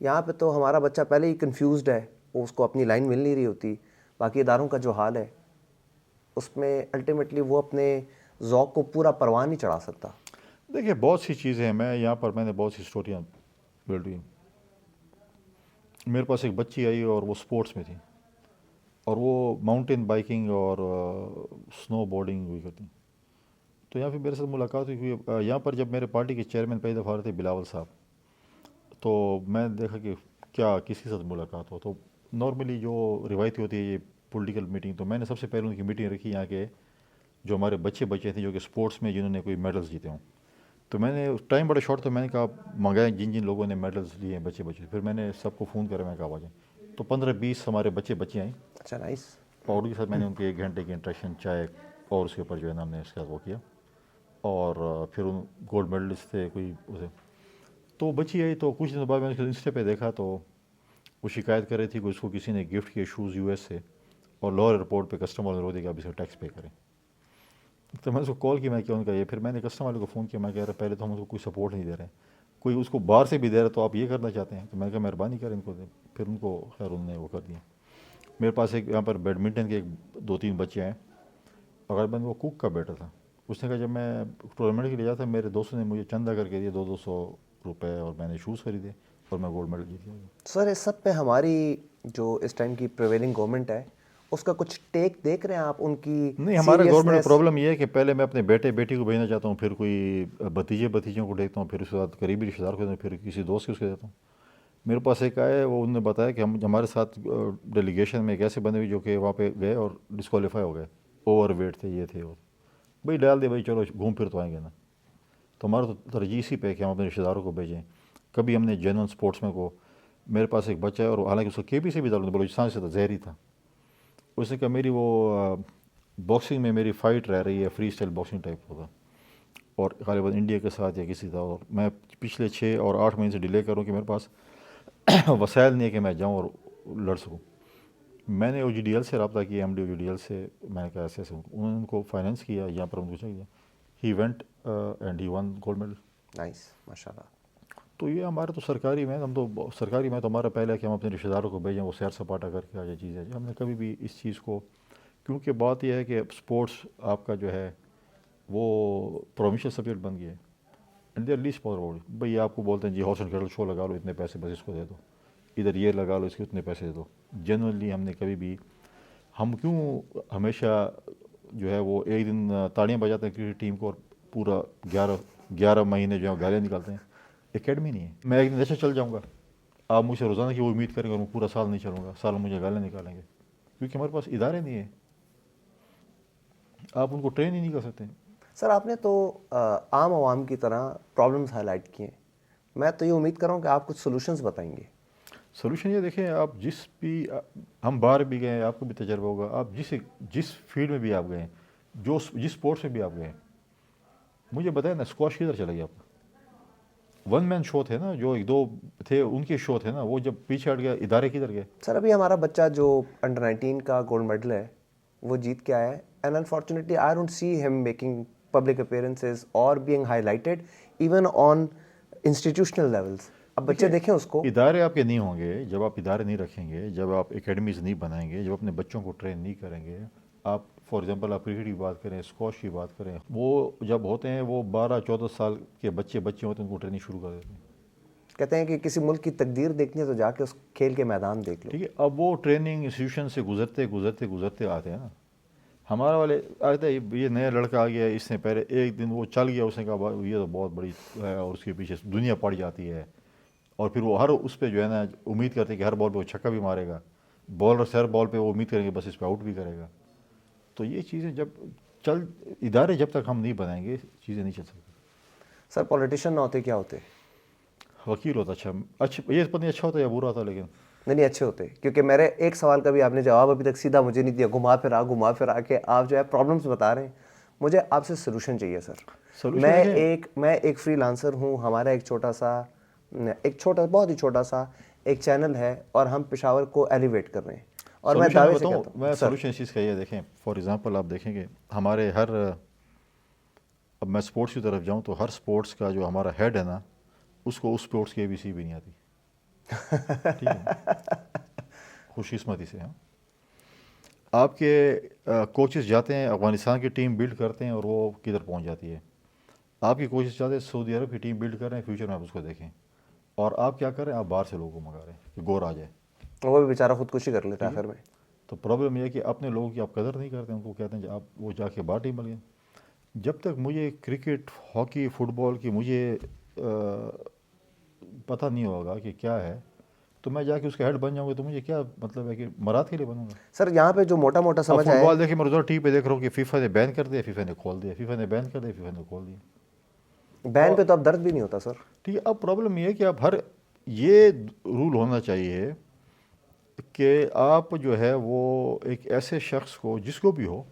یہاں پہ تو ہمارا بچہ پہلے ہی کنفیوزڈ ہے، وہ اس کو اپنی لائن مل نہیں رہی ہوتی. باقی اداروں کا جو حال ہے اس میں الٹیمیٹلی وہ اپنے ذوق کو پورا پروان نہیں چڑھا سکتا. دیکھیے بہت سی چیزیں ہیں، میں یہاں پر میں نے بہت سی اسٹوریاں بلڈ ہوئی. میرے پاس ایک بچی آئی اور وہ اسپورٹس میں تھی اور وہ ماؤنٹین بائکنگ اور سنو بورڈنگ ہوئی کرتی. تو یہاں پہ میرے ساتھ ملاقات ہوئی. یہاں پر جب میرے پارٹی کے چیئرمین پہلی دفعہ آ رہے تھے بلاول صاحب، تو میں نے دیکھا کہ کیا کسی کے ساتھ ملاقات ہو. تو نارملی جو روایتی ہوتی ہے یہ پولیٹیکل میٹنگ, تو میں نے سب سے پہلے ان کی میٹنگ رکھی یہاں کے جو ہمارے بچے تھے جو کہ اسپورٹس میں جنہوں نے کوئی میڈلز جیتے ہوں. تو میں نے ٹائم بڑا شارٹ, تو میں نے کہا منگائے جن جن لوگوں نے میڈلز لیے ہیں بچے. پھر میں نے سب کو فون کرا, میں کہا آ جائیں. تو 15-20 ہمارے بچے آئیں, اچھا, نائس. اور ان کے ساتھ میں نے ان کے 1 گھنٹے کی انٹریکشن چائے اور اس کے اوپر جو ہے نا ہم نے اس کے ساتھ وہ کیا. اور پھر ان گولڈ میڈلسٹ تھے کوئی اسے. تو بچی آئی, تو کچھ دنوں بعد میں نے اس کو انسٹا پہ دیکھا, تو وہ شکایت کر رہی تھی کہ اس کو کسی نے گفٹ کیے شوز US سے, اور لاہور ایئرپورٹ پہ کسٹمر نے رو دیا کہ آپ اس کا ٹیکس پے کریں. تو میں نے اس کو کال کی, میں کیا ان کا یہ. پھر میں نے کسٹمر والے کو فون کیا, میں کہہ رہا پہلے تو ہم اس کو کوئی سپورٹ نہیں دے رہے ہیں, کوئی اس کو باہر سے بھی دے رہا تو آپ یہ کرنا چاہتے ہیں. تو میں نے کہا مہربانی کریں ان کو دیں. پھر ان کو خیر انہوں نے وہ کر دیا. میرے پاس ایک یہاں پر بیڈمنٹن کے 2-3 بچے ہیں, اور میں وہ کوک کا بیٹا تھا. اس نے کہا جب میں ٹورنامنٹ کے لیے جاتا میرے دوستوں نے مجھے چندہ کر کے دیے 200 روپے, اور میں نے شوز خریدے اور میں گولڈ میڈل جیت گیا. سر اس سب پہ ہماری جو اس ٹائم کی پریویلنگ گورنمنٹ ہے اس کا کچھ ٹیک دیکھ رہے ہیں آپ, ان کی نہیں, ہمارا گورنمنٹ میں پرابلم یہ ہے کہ پہلے میں اپنے بیٹی کو بھیجنا چاہتا ہوں, پھر کوئی بھتیجوں کو دیکھتا ہوں, پھر اس کے بعد قریبی رشتہ دار کو دیتا ہوں, پھر کسی دوست کے اس کو دیتا ہوں. میرے پاس ایک آئے, وہ انہوں نے بتایا کہ ہمارے ساتھ ڈیلیگیشن میں ایک ایسے بندے ہوئی جو کہ وہاں پہ گئے اور ڈسکوالیفائی ہو گئے, اوور ویٹ تھے, یہ تھے, اور بھائی ڈال دے بھائی چلو گھوم پھر تو آئیں گے نا. تو ہمارا تو ترجیح اسی پہ کہ ہم اپنے رشتہ داروں کو بھیجیں. کبھی ہم نے جنرل اسپورٹس میں کو, میرے پاس ایک بچہ ہے, اور حالانکہ اس کو KP سے بھی تعلق بلوچستان سے تھا, زہری تھا. اس نے کہا میری وہ باکسنگ میں میری فائٹ رہ رہی ہے, فری اسٹائل باکسنگ ٹائپ ہوگا, اور غالباً انڈیا کے ساتھ یا کسی تھا, اور میں پچھلے 6 اور 8 مہینے سے ڈیلے کروں کہ میرے پاس وسائل نہیں ہے کہ میں جاؤں اور لڑ سکوں. میں نے OGDL سے رابطہ کیا, MD OGDL سے. میں نے کہا ایسے انہوں نے ان کو فائنینس کیا, یہاں پر ان کو چاہیے. He went and he won gold medal. Nice, ماشاء اللہ. تو یہ ہمارا تو سرکاری میں, ہم تو سرکاری میں تو ہمارا پہلے ہے کہ ہم اپنے رشتہ داروں کو بھیجیں, وہ سیر سپاٹا کر کے آ جائے چیزیں. ہم نے کبھی بھی اس چیز کو, کیونکہ بات یہ ہے کہ اسپورٹس آپ کا جو ہے وہ پرومیشن سبجیکٹ بن گیا ہے, and they are least power. بھائی آپ کو بولتے ہیں جی ہارس اینڈ کیٹل شو لگا لو, اتنے پیسے بس اس کو دے دو, ادھر یہ لگا لو اس کے اتنے پیسے دے دو. جنرلی ہم نے کبھی بھی, ہم کیوں ہمیشہ جو ہے وہ ایک دن تاڑیاں بجاتے ہیں کرکٹ ٹیم کو, اور پورا 11 مہینے جو ہے گالیاں نکالتے ہیں. اکیڈمی نہیں ہے. میں ایک دن ایسے چل جاؤں گا, آپ مجھ سے روزانہ کی وہ امید کریں گے, اور میں پورا سال نہیں چلوں گا, سال مجھے گالیاں نکالیں گے, کیونکہ ہمارے پاس ادارے نہیں ہیں, آپ ان کو ٹرین ہی نہیں کر سکتے. سر آپ نے تو عام عوام کی طرح پرابلمس ہائی لائٹ کیے ہیں, میں تو یہ امید کر رہا ہوں کہ آپ کچھ سولوشنز بتائیں گے. سولوشن یہ دیکھیں, آپ جس بھی, ہم باہر بھی گئے ہیں, آپ کو بھی تجربہ ہوگا, آپ جس فیلڈ میں بھی آپ گئے ہیں, جس اسپورٹس میں بھی آپ گئے ہیں, مجھے بتائیں نا اسکواش کدھر چلا گیا آپ کا؟ 1 مین شو تھے نا, جو 1-2 تھے ان کے شو تھے نا, وہ جب پیچھے ہٹ گیا ادارے کدھر گئے؟ سر ابھی ہمارا بچہ جو انڈر 19 کا گولڈ میڈل ہے وہ جیت کے آیا ہے, and unfortunately I don't see ہم میکنگ پبلک اپیئرنسز اور being high lighted even on institutional levels. اب بچے دیکھیں اس کو. ادارے آپ کے نہیں ہوں گے جب آپ ادارے نہیں رکھیں گے, جب آپ اکیڈمیز نہیں بنائیں گے, جب اپنے بچوں کو ٹرین نہیں کریں گے. آپ فار ایگزامپل آپ کرکٹ کی بات کریں, اسکواش کی بات کریں, وہ جب ہوتے ہیں وہ 12-14 سال کے بچے ہوتے ہیں, ان کو ٹریننگ شروع کر دیتے ہیں. کہتے ہیں کہ کسی ملک کی تقدیر دیکھنی ہے تو جا کے اس کھیل کے میدان دیکھ لو. ٹھیک ہے, اب وہ ٹریننگ انسٹیٹیوشن سے گزرتے آتے ہیں نا. ہمارا والے آتے ہیں, یہ نیا لڑکا آ گیا, اس نے پہلے ایک دن وہ چل گیا, اس نے کہا یہ تو بہت بڑی ہے, اور اس کے پیچھے دنیا پڑ جاتی ہے, اور پھر وہ ہر اس پہ جو ہے نا امید کرتے ہیں کہ ہر بال پہ وہ چھکا بھی مارے گا, بالر ہر بال پہ وہ امید کریں گے بس اس پہ آؤٹ بھی کرے گا. تو یہ چیزیں جب ادارے جب تک ہم نہیں بنائیں گے چیزیں نہیں چل سکتی. سر پولیٹیشین نہ ہوتے کیا ہوتے؟ وکیل ہوتا. اچھا یہ پتہ نہیں اچھا ہوتا یا برا ہوتا, لیکن نہیں اچھے ہوتے, کیونکہ میرے ایک سوال کا بھی آپ نے جواب ابھی تک سیدھا مجھے نہیں دیا, گھما پھرا کے آپ جو ہے پرابلمس بتا رہے ہیں. مجھے آپ سے سلوشن چاہیے سر. میں ایک فری لانسر ہوں, ہمارا ایک بہت ہی چھوٹا سا ایک چینل ہے, اور ہم پشاور کو ایلیویٹ کر رہے ہیں, اور میں دعوے سے کہتا ہوں. میں سولوشن اس چیز کا یہ دیکھیں, فار ایگزامپل آپ دیکھیں گے ہمارے اب میں اسپورٹس کی طرف جاؤں تو ہر اسپورٹس کا جو ہمارا ہیڈ ہے نا, اس کو اس اسپورٹس کی ABC بھی نہیں آتی. ٹھیک ہے, خوش قسمتی سے. ہاں, آپ کے کوچز جاتے ہیں افغانستان کی ٹیم بلڈ کرتے ہیں, اور وہ کدھر پہنچ جاتی ہے. آپ کی کوچز جاتے ہیں سعودی عرب کی ٹیم بلڈ کر رہے ہیں, فیوچر میں آپ اس کو دیکھیں, اور آپ کیا کر رہے ہیں, آپ باہر سے لوگوں کو منگا رہے ہیں کہ گور آ جائے. وہ بھی بیچارہ خودکشی کر لیتا ہے آخر میں. تو پرابلم یہ ہے کہ اپنے لوگوں کی آپ قدر نہیں کرتے, ان کو کہتے ہیں آپ وہ جا کے باہر ٹیم بن گئے. جب تک مجھے کرکٹ, ہاکی, فٹ بال کی مجھے پتہ نہیں ہوگا کہ کیا ہے تو میں جا کے اس کا ہیڈ بن جاؤں گا تو مجھے کیا مطلب ہے کہ مراد کے لیے بنوں گا. سر یہاں پہ جو موٹا موٹا اب سمجھ فٹ آیا بال دیکھیں میں روزانہ ٹی وی پہ دیکھ رہا ہوں کہ فیفا نے بین کر دیا, فیفا نے کھول دیا, فیفا نے بین کر دیا, فیفا نے کھول دیا. بین پہ تو اب درد بھی نہیں ہوتا سر. ٹھیک ہے, اب پرابلم یہ ہے کہ اب ہر یہ رول ہونا چاہیے کہ آپ جو ہے وہ ایک ایسے شخص کو جس کو بھی ہو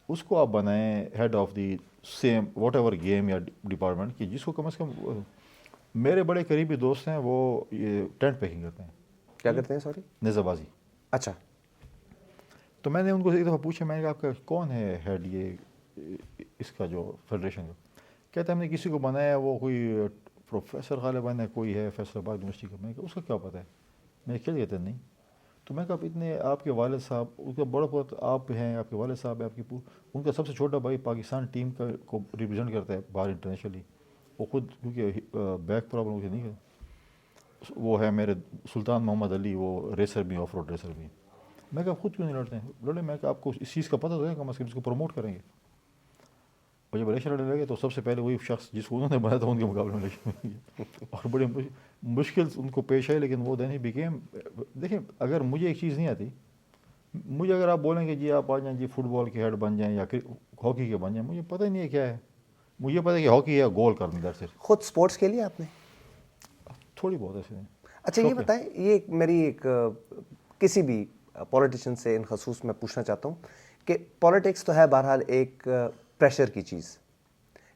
اس کو آپ بنائیں head of the same whatever game یا ڈپارٹمنٹ کی, جس کو کم از کم میرے بڑے قریبی دوست ہیں وہ یہ ٹینٹ پیکنگ کرتے ہیں. کیا کرتے ہیں سوری؟ نیزہ بازی. اچھا. تو میں نے ان کو ایک دفعہ پوچھا, میں نے کہا آپ کا کون ہے ہیڈ یہ اس کا جو فیڈریشن کا؟ کہتے ہیں ہم نے کسی کو بنایا, وہ کوئی پروفیسر غالباً ہے, کوئی ہے فیصل آباد یونیورسٹی کا. میں نے کہا اس کا کیا پتہ ہے؟ میں کیا کہتے ہیں نہیں. تو میں کہا اتنے آپ کے والد صاحب, ان کا بڑا بہت آپ ہیں, آپ کے والد صاحب ہیں, آپ کی ان کا سب سے چھوٹا بھائی پاکستان ٹیم کو ریپرزینٹ کرتا ہے باہر انٹرنیشنلی. وہ خود کیونکہ بیک پرابلم اسے نہیں ہے, وہ ہے میرے سلطان محمد علی, وہ ریسر بھی, آف روڈ ریسر بھی. میں کہا خود کیوں نہیں لڑتے ہیں؟ لڑے. میں کہا آپ کو اس چیز کا پتہ تو ہے کم از کم اس کو پروموٹ کریں گے. اور جب الیکشن لڑنے لگے تو سب سے پہلے وہی شخص جس کو انہوں نے بنایا تھا ان کے مقابلے میں الیکشن ہوئی ہے, اور بڑی مشکل ان کو پیش آئی, لیکن وہ دین ہی بیکیم. دیکھیں اگر مجھے ایک چیز نہیں آتی, مجھے اگر آپ بولیں کہ جی آپ آ جائیں جی فٹ بال کے ہیڈ بن جائیں یا ہاکی کے بن جائیں, مجھے پتہ ہی نہیں ہے کیا ہے. مجھے پتہ ہے کہ ہاکی ہے گول کرنا, در سے خود سپورٹس کھیلی آپ نے؟ تھوڑی بہت ایسے ہیں. اچھا یہ بتائیں, یہ میری ایک کسی بھی پولیٹیشین سے ان خصوص میں پوچھنا چاہتا ہوں کہ پولیٹکس تو ہے بہرحال ایک پریشر کی چیز,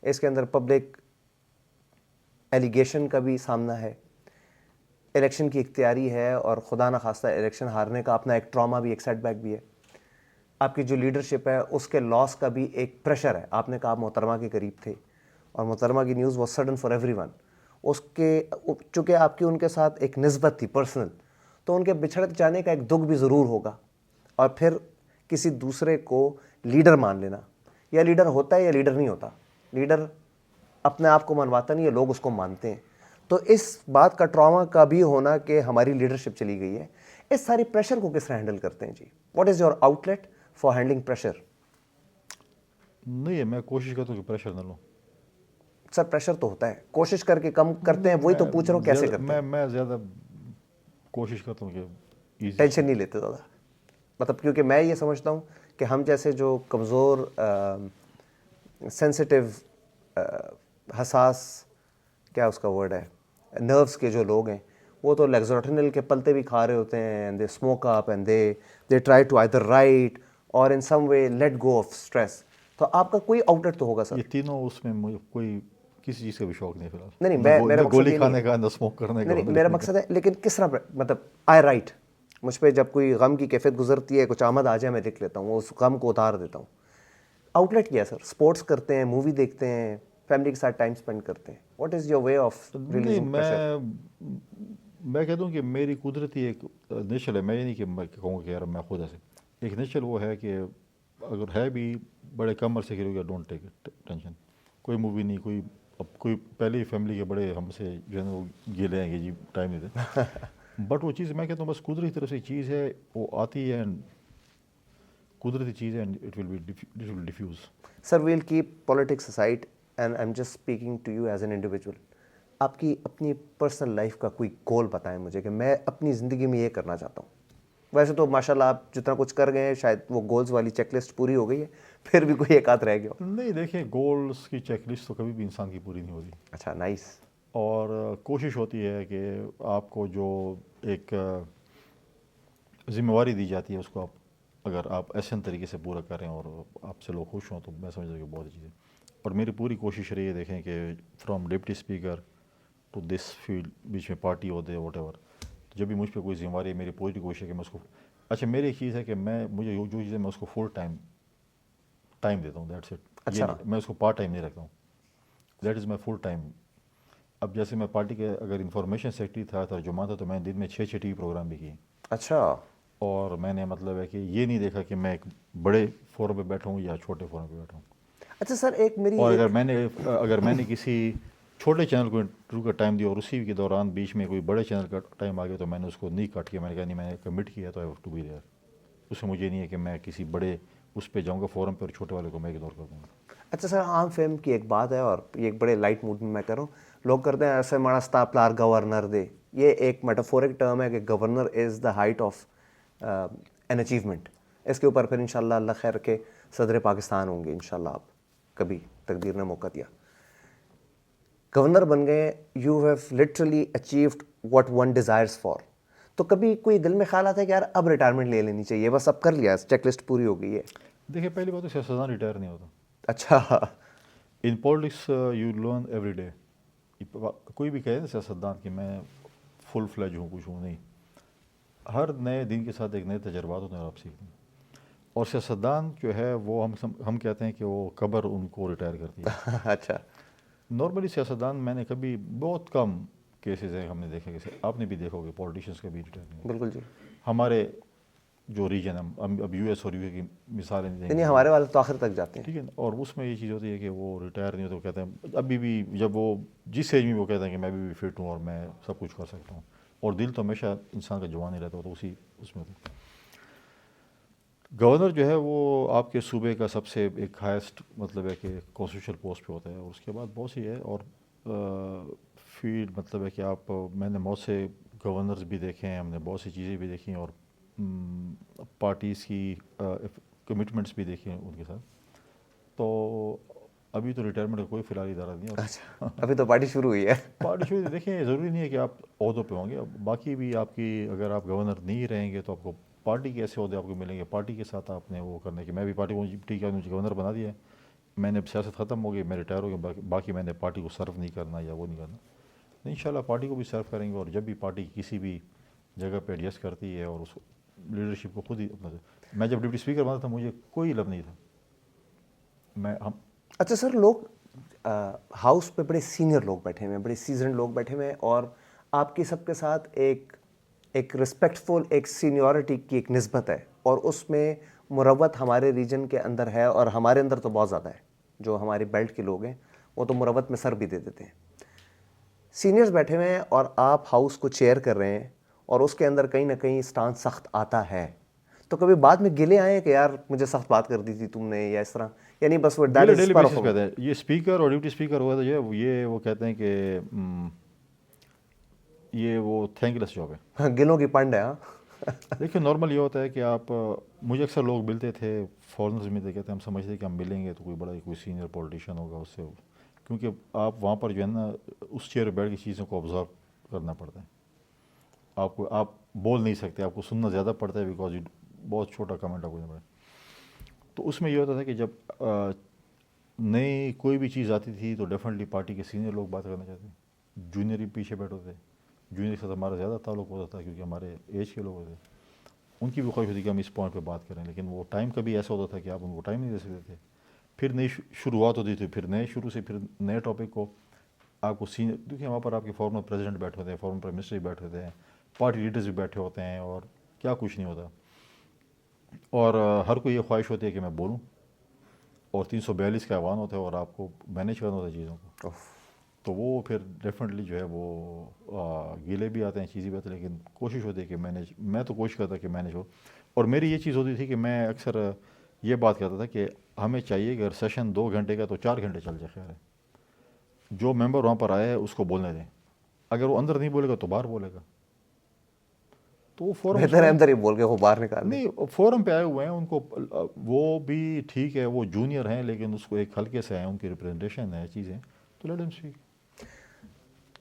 اس کے اندر پبلک ایلیگیشن کا بھی سامنا ہے, الیکشن کی اختیاری ہے, اور خدا نخواستہ الیکشن ہارنے کا اپنا ایک ٹراما بھی, ایک سیٹ بیک بھی ہے. آپ کی جو لیڈرشپ ہے اس کے لاس کا بھی ایک پریشر ہے. آپ نے کہا آپ محترمہ کے قریب تھے اور محترمہ کی news was sudden for everyone. اس کے چونکہ آپ کی ان کے ساتھ ایک نسبت تھی پرسنل, تو ان کے بچھڑ جانے کا ایک دکھ بھی ضرور ہوگا. اور پھر کسی دوسرے کو لیڈر مان لینا, یا لیڈر ہوتا ہے یا لیڈر نہیں ہوتا. لیڈر اپنے آپ کو منواتا نہیں ہے, لوگ اس کو مانتے ہیں. تو اس بات کا ٹراما کا بھی ہونا کہ ہماری لیڈرشپ چلی گئی ہے, اس ساری پریشر کو کس طرح ہینڈل کرتے ہیں جی؟ What is your outlet for handling pressure? نہیں ہے, میں کوشش کرتا ہوں کہ پریشر نہ لوں. سر پریشر تو ہوتا ہے, کوشش کر کے کم کرتے ہیں, وہی تو پوچھ رہا ہوں کیسے کرتے ہیں. میں زیادہ کوشش کرتا ہوں کہ ٹینشن نہیں لیتے زیادہ, مطلب کیونکہ میں یہ سمجھتا ہوں کہ ہم جیسے جو کمزور, سینسٹیو, حساس, کیا اس کا ورڈ ہے, نروس کے جو لوگ ہیں, وہ تو لیگزوٹنل کے پلتے بھی کھا رہے ہوتے ہیں, and they smoke up and they try to either write or in some way let go of stress. تو آپ کا کوئی آؤٹ لیٹ تو ہوگا سر. یہ تینوں اس میں مجھے کوئی کسی چیز کا بھی شوق نہیں فی الحال. نہیں, میرا نہ مقصد گولی یہ کھانے کا, نہ اسموک کرنے کا. نہیں, میرا مقصد ہے لیکن کس طرح, مطلب آئی رائٹ, مجھ پہ جب کوئی غم کی کیفیت گزرتی ہے, کچھ آمد آ جائے, میں لکھ لیتا ہوں, اس غم کو اتار دیتا ہوں. آؤٹ لیٹ کیا ہے سر؟ اسپورٹس کرتے ہیں, مووی دیکھتے ہیں, فیملی کے ساتھ ٹائم اسپینڈ کرتے ہیں. What is your way of releasing pressure? میں کہتا ہوں کہ میری قدرتی ایک نیچر ہے. میں یہ نہیں کہ میں کہوں کہ یار میں خود ایسے, ایک نیچر وہ ہے کہ اگر ہے بھی بڑے کم عرصے کے لوگ, ڈونٹ ٹیک ٹینشن. کوئی مووی نہیں, کوئی اب کوئی پہلے ہی فیملی کے بڑے ہم سے جو ہے نا وہ گیلے ہیں کہ جی ٹائم نہیں دے. بٹ وہ چیز میں کہتا ہوں بس قدرتی طرف سے چیز ہے, وہ آتی ہے, اینڈ قدرتی چیز ہے, and it will diffuse. Sir well keep politics aside and I'm just speaking to you as an individual. آپ کی اپنی پرسنل لائف کا کوئی گول بتائیں مجھے کہ میں اپنی زندگی میں یہ کرنا چاہتا ہوں. ویسے تو ماشاء اللہ آپ جتنا کچھ کر گئے ہیں, شاید وہ گولز والی چیک لسٹ پوری ہو گئی ہے, پھر بھی کوئی ایک آدھ رہ گیا ہو. نہیں دیکھیں, گولس کی چیک لسٹ تو کبھی بھی انسان کی پوری نہیں ہوتی. اچھا, نائس. اور کوشش ہوتی ہے کہ آپ کو جو ایک ذمہ داری دی جاتی ہے اس کو آپ اگر آپ احسن طریقے سے پورا کریں اور آپ سے لوگ خوش ہوں تو میں سمجھتا ہوں کہ بہت اچھی ہے. اور میری پوری کوشش رہی ہے, دیکھیں کہ from deputy speaker to this field, بیچ میں پارٹی ہوتے واٹ ایور, جب بھی مجھ پہ کوئی ذمہ داری ہے, میری پوری کوشش ہے کہ میں اس کو, اچھا میری ایک چیز ہے کہ مجھے جو چیز ہے میں اس کو فل ٹائم دیتا ہوں, دیٹس اٹ. اچھا, میں اس کو پارٹ ٹائم نہیں رکھتا ہوں, that is my full time. اب جیسے میں پارٹی کے اگر انفارمیشن سیکرٹری تھا, ترجمان تھا, تو میں نے دن میں 6 ٹی وی پروگرام بھی کیے. اچھا. اور میں نے مطلب ہے کہ یہ نہیں دیکھا کہ میں ایک بڑے فورم پہ بیٹھا ہوں یا چھوٹے فورم پہ بیٹھا ہوں. اچھا سر, ایک میری اور اگر میں نے کسی چھوٹے چینل کو انٹرویو کا ٹائم دیا اور اسی کے دوران بیچ میں کوئی بڑے چینل کا ٹائم آ گیا تو میں نے اس کو نہیں کٹ کیا. میں نے کہا نہیں, میں نے کمٹ کیا تو I have to be there. اس سے مجھے نہیں ہے کہ میں کسی بڑے اس پہ جاؤں گا فورم پہ اور چھوٹے والے کو میں اگنور کر دوں گا. اچھا سر، عام فہم کی ایک بات ہے اور یہ ایک بڑے لائٹ موڈ میں کر رہا ہوں. لوگ کرتے ہیں ایسے ماڑا ستاپلار گورنر دے. یہ ایک میٹافورک ٹرم ہے کہ governor is the height of an achievement. اس کے اوپر پھر انشاءاللہ اللہ خیر رکھے صدر پاکستان ہوں گے انشاءاللہ آپ کبھی تقدیر نے موقع دیا. گورنر بن گئے, you have literally achieved what one desires for. تو کبھی کوئی دل میں خیال آتا ہے کہ یار اب ریٹائرمنٹ لے لینی چاہیے, بس اب کر لیا, چیک لسٹ پوری ہو گئی ہے؟ دیکھیے پہلی بات تو سیاستدان ریٹائر نہیں ہوتا. اچھا. In politics you learn every day. کوئی بھی کہے نا سیاستدان کہ میں فل فلیج ہوں, کچھ ہوں, نہیں. ہر نئے دن کے ساتھ ایک نئے تجربات ہوتے ہیں اور آپ سیکھتے ہیں. اور سیاستدان جو ہے وہ ہم کہتے ہیں کہ وہ قبر ان کو ریٹائر کرتی ہے. اچھا. نارملی سیاستدان میں نے کبھی بہت کم کیسز ہیں ہم نے دیکھے, کہ آپ نے بھی دیکھا ہوگا پولیٹیشینس کا بھی ریٹائر نہیں. بالکل جی. ہمارے جو ریجن ہے, اب یو ایس اور یو کے کی مثالیں دیں گے, نہیں ہمارے والے تو آخر تک جاتے ہیں. ٹھیک ہے. اور اس میں یہ چیز ہوتی ہے کہ وہ ریٹائر نہیں ہوتے, وہ کہتے ہیں ابھی بھی, جب وہ جس ایج میں وہ کہتے ہیں کہ میں ابھی بھی فٹ ہوں اور میں سب کچھ کر سکتا ہوں, اور دل تو ہمیشہ انسان کا جوان ہی رہتا ہو, تو اسی اس میں ہوتا ہے. گورنر جو ہے وہ آپ کے صوبے کا سب سے ایک ہائیسٹ مطلب ہے کہ کانسٹیٹیوشنل پوسٹ پہ ہوتا ہے, اور اس کے بعد بہت سی ہے. اور فیلڈ مطلب ہے کہ آپ, میں نے بہت سے گورنرز بھی دیکھے ہیں, ہم نے بہت سی چیزیں بھی دیکھی ہیں, اور پارٹیز کی کمٹمنٹس بھی دیکھے ہیں ان کے ساتھ. تو ابھی تو ریٹائرمنٹ کا کوئی فی الحال ادارہ نہیں ہے. اچھا, ابھی تو پارٹی شروع ہوئی ہے. پارٹی شروع دیکھیں, ضروری نہیں ہے کہ آپ عہدوں پہ ہوں گے. باقی بھی آپ کی, اگر آپ گورنر نہیں رہیں گے تو آپ کو پارٹی کے ایسے عہدے آپ کو ملیں گے. پارٹی کے ساتھ آپ نے وہ کرنے کے, میں بھی پارٹی کو ٹھیک ہے مجھے گورنر بنا دیا ہے, میں نے سیاست ختم ہو گئی, میں ریٹائر ہو گیا, باقی میں نے پارٹی کو سرو نہیں کرنا یا وہ نہیں کرنا. ان شاء اللہ پارٹی کو بھی سرو کریں گے. اور جب بھی پارٹی کسی بھی جگہ پہ ایڈجسٹ کرتی ہے, اور اس لیڈرشپ کو خود ہی اپنا, میں جب ڈپٹی اسپیکر بنا تھا مجھے کوئی علم نہیں تھا. اچھا سر, لوگ ہاؤس پہ بڑے سینئر لوگ بیٹھے ہوئے ہیں, بڑے سیزنڈ لوگ بیٹھے ہوئے ہیں, اور آپ کی سب کے ساتھ ایک رسپیکٹفل ایک سینیورٹی کی ایک نسبت ہے, اور اس میں مروت ہمارے ریجن کے اندر ہے, اور ہمارے اندر تو بہت زیادہ ہے. جو ہماری بیلٹ کے لوگ ہیں وہ تو مروت میں سر بھی دے دیتے ہیں. سینئرز بیٹھے ہوئے ہیں اور آپ ہاؤس کو چیئر کر رہے ہیں, اور اس کے اندر کہیں نہ کہیں اسٹانس سخت آتا ہے. تو کبھی بعد میں گلے آئے کہ یار مجھے سخت بات کر دی تھی تم نے, یا اس طرح, یعنی بس وہ ڈیلی بیسس پہ ہے. یہ اسپیکر اور ڈپٹی اسپیکر ہوا تھا جو یہ وہ کہتے ہیں کہ یہ وہ تھینک لیس جاب ہے, گلوں کی پنڈ ہے. ہاں دیکھیے نارمل یہ ہوتا ہے کہ آپ, مجھے اکثر لوگ ملتے تھے, فارنرز ملتے, کہتے ہیں ہم سمجھتے ہیں کہ ہم ملیں گے تو کوئی بڑا کوئی سینئر پولیٹیشین ہوگا اس سے, کیونکہ آپ وہاں پر جو ہے نا اس چیئر پہ بیٹھ کے چیزوں کو آبزرو کرنا پڑتا ہے. آپ بول نہیں سکتے, آپ کو سننا زیادہ پڑتا ہے, بیکاز بہت چھوٹا کمنٹ آپ کو دینا پڑتا ہے. تو اس میں یہ ہوتا تھا کہ جب نئی کوئی بھی چیز آتی تھی تو ڈیفینیٹلی پارٹی کے سینئر لوگ بات کرنا چاہتے ہیں, جونیئر ہی پیچھے بیٹھے ہوتے, جونیئر کے ساتھ ہمارا زیادہ تعلق ہوتا تھا کیونکہ ہمارے ایج کے لوگ ہوتے, ان کی بھی خواہش ہوتی کہ ہم اس پوائنٹ پہ بات کریں, لیکن وہ ٹائم کبھی ایسا ہوتا تھا کہ آپ ان کو ٹائم نہیں دے سکتے تھے. پھر نئی شروعات ہوتی تھی, پھر نئے شروع سے پھر نئے ٹاپک کو آپ کو سینئر, دیکھیے وہاں پر آپ کے فارمر پریزیڈنٹ بیٹھے ہوتے ہیں, فارمر پرائم منسٹر بھی بیٹھے ہوتے ہیں, پارٹی لیڈرز بھی بیٹھے ہوتے ہیں, اور کیا کچھ نہیں ہوتا. اور ہر کوئی یہ خواہش ہوتی ہے کہ میں بولوں, اور 342 کا ایوان ہوتا ہے, اور آپ کو مینیج کرنا ہوتا ہے چیزوں کو. تو وہ پھر ڈیفینیٹلی جو ہے وہ گیلے بھی آتے ہیں, چیزیں بھی آتی ہیں, لیکن کوشش ہوتی ہے کہ میں تو کوشش کرتا کہ مینیج ہو. اور میری یہ چیز ہوتی تھی کہ میں اکثر یہ بات کرتا تھا کہ ہمیں چاہیے کہ اگر سیشن 2 گھنٹے کا تو 4 گھنٹے چل جائے, خیر ہے, جو ممبر وہاں پر آیا ہے اس کو بولنے دیں, اگر وہ اندر نہیں بولے گا تو باہر بولے گا. تو وہ فورم بہتر ہے اندر ہی بول کے وہ باہر نکال دیں. نہیں, فورم پہ آئے ہوئے ہیں, ان کو وہ بھی ٹھیک ہے, وہ جونیئر ہیں, لیکن اس کو ایک ہلکے سے ہیں, ان کی ریپرزنٹیشن ہے, چیزیں, تو let them speak.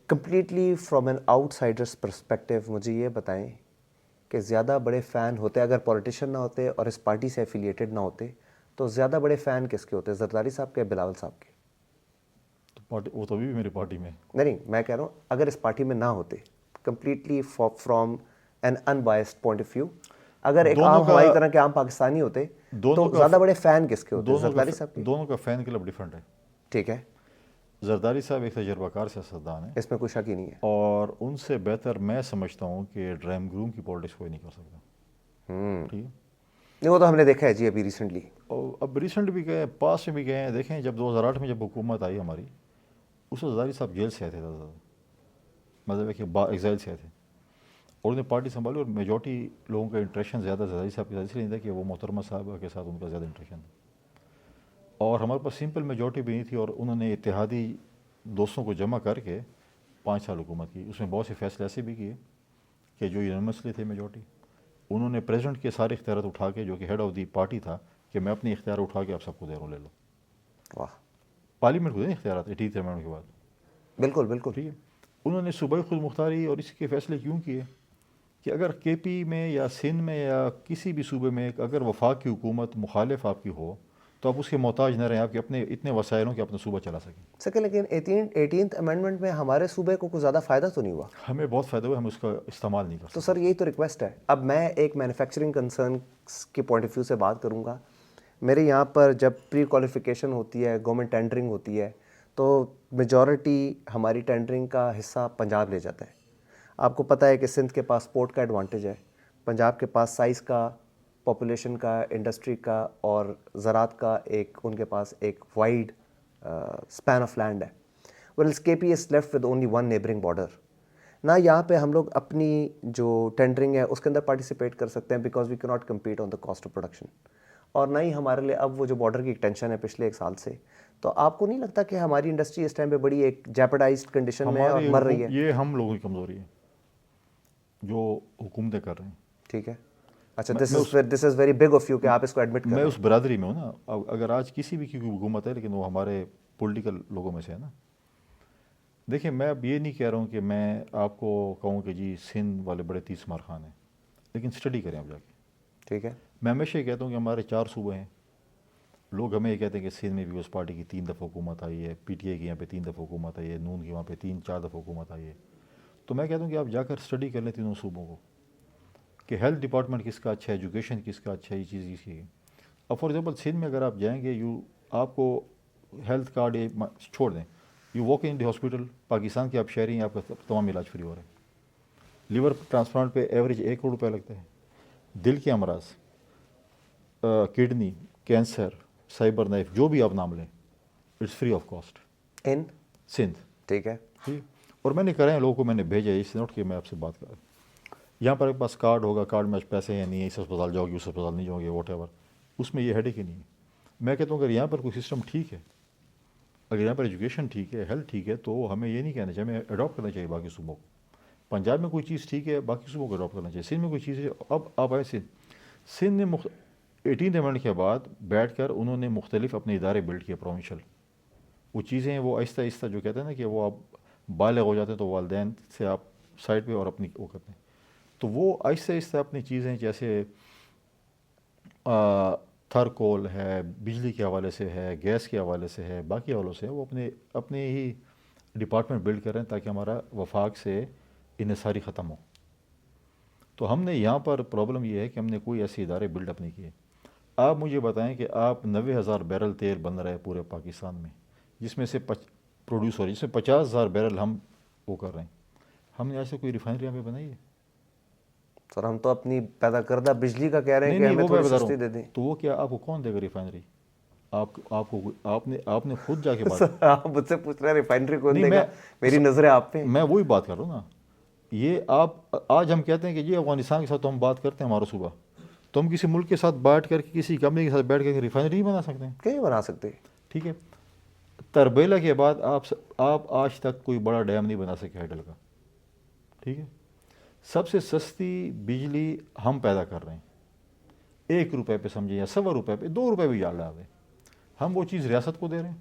Completely from an outsiders perspective مجھے یہ بتائیں کہ زیادہ بڑے فین ہوتے, اگر پولیٹیشین نہ ہوتے اور اس پارٹی سے ایفیلیٹڈ نہ ہوتے, تو زیادہ بڑے فین کس کے ہوتے, زرداری صاحب کے, بلاول صاحب کے؟ وہ تو ابھی بھی میری پارٹی میں. نہیں, میں کہہ رہا ہوں اگر اس پارٹی میں نہ ہوتے, completely from an unbiased point of view, اگر ایک عام ہماری طرح کے عام پاکستانی ہوتے, تو زیادہ بڑے فین کس کے ہوتے, زرداری صاحب کے؟ دونوں کا فین کلب ڈفرینٹ ہے. ٹھیک ہے, زرداری صاحب ایک تجربہ کار سیاستدان ہیں, اس میں کوئی شک ہی نہیں ہے, اور ان سے بہتر میں سمجھتا ہوں کہ ڈرائنگ روم کی پالیٹکس کوئی نہیں کر سکتا. ٹھیک ہے, نہیں وہ تو ہم نے دیکھا ہے جی ابھی ریسنٹلی. اور اب ریسنٹ بھی گئے, پاس میں بھی گئے ہیں. دیکھیں جب 2008 میں جب حکومت آئی ہماری, اس وقت زرداری صاحب جیل سے آئے تھے, مطلب ہے کہ ایگزائل سے آئے تھے, اور انہیں پارٹی سنبھالی, اور میجورٹی لوگوں کا انٹریکشن زیادہ زرداری صاحب کے ساتھ اس لیے نہیں تھا کہ وہ محترمہ صاحب کے ساتھ ان کا زیادہ انٹریکشن تھا. اور ہمارے پاس سمپل میجورٹی بھی نہیں تھی، اور انہوں نے اتحادی دوستوں کو جمع کر کے 5 سال حکومت کی. اس میں بہت سے فیصلے ایسے بھی کیے کہ جو یونیورسلی تھے میجورٹی، انہوں نے پریزیڈنٹ کے سارے اختیارات اٹھا کے، جو کہ ہیڈ آف دی پارٹی تھا، کہ میں اپنے اختیار اٹھا کے آپ سب کو دے رہا ہوں، لے لو. واہ، پارلیمنٹ کو دیں اختیارات 18 امینڈمنٹ کے بعد. بالکل بالکل. ٹھیک ہے. انہوں نے صوبائی خود مختاری اور اس کے فیصلے کیوں کیے کہ اگر کے پی میں یا سندھ میں یا کسی بھی صوبے میں اگر وفاق کی حکومت مخالف آپ کی ہو تو آپ اس کے محتاج نہ رہیں، آپ کے اپنے اتنے وسائلوں کے اپنا صوبہ چلا سکیں. سیکنڈ، لیکن 18th امینڈمنٹ میں ہمارے صوبے کو کچھ زیادہ فائدہ تو نہیں ہوا. ہمیں بہت فائدہ ہوا، ہم اس کا استعمال نہیں کر تو سکتے. سر یہی تو ریکویسٹ ہے. اب میں ایک مینوفیکچرنگ کنسرنس کے پوائنٹ آف ویو سے بات کروں گا. میرے یہاں پر جب پری کوالیفیکیشن ہوتی ہے، گورنمنٹ ٹینڈرنگ ہوتی ہے، تو میجورٹی ہماری ٹینڈرنگ کا حصہ پنجاب لے جاتا ہے. آپ کو پتہ ہے کہ سندھ کے پاس پورٹ کا ایڈوانٹیج ہے، پنجاب کے پاس سائز کا، پاپولیشن کا، انڈسٹری کا اور زراعت کا ایک ان کے پاس ایک وائڈ اسپین آف لینڈ ہے. Whereas K P is left with only one neighbouring border. نہ یہاں پہ ہم لوگ اپنی جو ٹینڈرنگ ہے اس کے اندر پارٹیسپیٹ کر سکتے ہیں بیکاز وی کی not compete on the cost of production, اور نہ ہی ہمارے لیے اب وہ جو بارڈر کی ایکسٹینشن ہے پچھلے 1 سال سے. تو آپ کو نہیں لگتا کہ ہماری انڈسٹری اس ٹائم پہ بڑی ایک جیپرڈائزڈ کنڈیشن میں ہے اور مر رہی ہے؟ یہ ہم لوگوں کی کمزوری ہے جو حکومتیں کر رہے ہیں. ٹھیک ہے. اچھا، this is very big of you کہ آپ اس کو ایڈمٹ کر میں رہے اس برادری میں ہوں نا. اگر آج کسی بھی کی حکومت ہے لیکن وہ ہمارے پولیٹیکل لوگوں میں سے ہے نا. دیکھیں، میں اب یہ نہیں کہہ رہا ہوں کہ میں آپ کو کہوں کہ جی سندھ والے بڑے 30 مار خان ہیں، لیکن اسٹڈی کریں آپ جا کے. ٹھیک ہے. میں ہمیشہ یہ کہتا ہوں کہ ہمارے 4 صوبے ہیں. لوگ ہمیں یہ کہتے ہیں کہ سندھ میں پیپلز پارٹی کی 3 دفعہ حکومت آئی ہے، پی ٹی آئی کی یہاں پہ 3 دفعہ حکومت آئی ہے، نون کی وہاں پہ 3-4 دفعہ حکومت آئی ہے. تو میں کہتا ہوں کہ آپ جا کر اسٹڈی کر لیں تینوں صوبوں کو کہ ہیلتھ ڈپارٹمنٹ کس کا اچھا ہے، ایجوکیشن کس کا اچھا ہے، یہ چیز کس کی ہے. اب فار ایگزامپل سندھ میں اگر آپ جائیں گے، آپ کو ہیلتھ کارڈ چھوڑ دیں، you walk in the hospital, Pakistan کے آپ شہری ہیں، آپ کا تمام علاج فری ہو رہا ہے. لیور ٹرانسپلانٹ پہ ایوریج 1 کروڑ روپے لگتا ہے. دل کے امراض، کڈنی، کینسر، سائبر نائف، جو بھی آپ نام لیں، اٹس فری آف کاسٹ ان سندھ. ٹھیک ہے. ٹھیک. اور میں نے کرے ہیں لوگوں کو، میں نے بھیجا ہے، اس نوٹ کہ میں آپ سے بات کر. یہاں پر ایک پاس کارڈ ہوگا، کارڈ میں پیسے ہیں نہیں، اس اسپتال جاؤ گے، اس اسپتال نہیں جاؤ گے، واٹ ایور، اس میں یہ ہیڈیک ہی نہیں ہے. میں کہتا ہوں اگر یہاں پر کوئی سسٹم ٹھیک ہے، اگر یہاں پر ایجوکیشن ٹھیک ہے، ہیلتھ ٹھیک ہے، تو ہمیں یہ نہیں کہنا چاہیے، ہمیں اڈاپٹ کرنا چاہیے باقی صوبوں کو. پنجاب میں کوئی چیز ٹھیک ہے، باقی صوبوں کو اڈاپٹ کرنا چاہیے. سندھ میں کوئی چیز ہے. اب آپ آئے سندھ نے 18 امینڈمنٹ کے بعد بیٹھ کر انہوں نے مختلف اپنے ادارے بلڈ کیے پروونشل. وہ چیزیں وہ آہستہ آہستہ جو کہتے ہیں نا کہ وہ آپ بالغ ہو جاتے ہیں تو والدین سے آپ سائڈ پہ اور اپنی وہ کرتے ہیں. تو وہ آہستہ آہستہ اپنی چیزیں جیسے تھر کول ہے، بجلی کے حوالے سے ہے، گیس کے حوالے سے ہے، باقی حوالوں سے ہے، وہ اپنے ہی ڈپارٹمنٹ بلڈ کر رہے ہیں تاکہ ہمارا وفاق سے انحصاری ختم ہو. تو ہم نے یہاں پر پرابلم یہ ہے کہ ہم نے کوئی ایسے ادارے بلڈ اپ نہیں کیے. آپ مجھے بتائیں کہ آپ 90,000 بیرل تیل بن رہا ہے پورے پاکستان میں، جس میں سے پروڈیوس ہو رہی ہے، جس میں 50,000 بیرل ہم وہ کر رہے ہیں. ہم نے ایسے کوئی ریفائنری ہمیں بنائی ہے؟ سر ہم تو اپنی پیدا کردہ بجلی کا کہہ رہے ہیں کہ نہیں، ہمیں وہ میں تھوڑی بتا رہا سستی دے ہوں. دیں. تو وہ کیا آپ کو کون دے گا ریفائنری؟ آپ نے خود جا کے بات. سر آپ مجھ سے پوچھ رہے ہیں ریفائنری کون نہیں، دے گا؟ میری نظریں آپ پہ. میں وہی بات کر رہا ہوں نا. یہ آپ آج ہم کہتے ہیں کہ جی افغانستان کے ساتھ تو ہم بات کرتے ہیں ہمارا صوبہ، تو ہم کسی ملک کے ساتھ بیٹھ کر کے، کسی کمپنی کے ساتھ بیٹھ کر کے ریفائنری نہیں بنا سکتے ہیں. کہیں بنا سکتے. ٹھیک ہے. تربیلا کے بعد آپ آج تک کوئی بڑا ڈیم نہیں بنا سکے ہیڈل کا. ٹھیک ہے. سب سے سستی بجلی ہم پیدا کر رہے ہیں، 1 روپے پہ سمجھیں یا 1.25 روپے پہ، 2 روپے بھی ڈال رہے ہیں. ہم وہ چیز ریاست کو دے رہے ہیں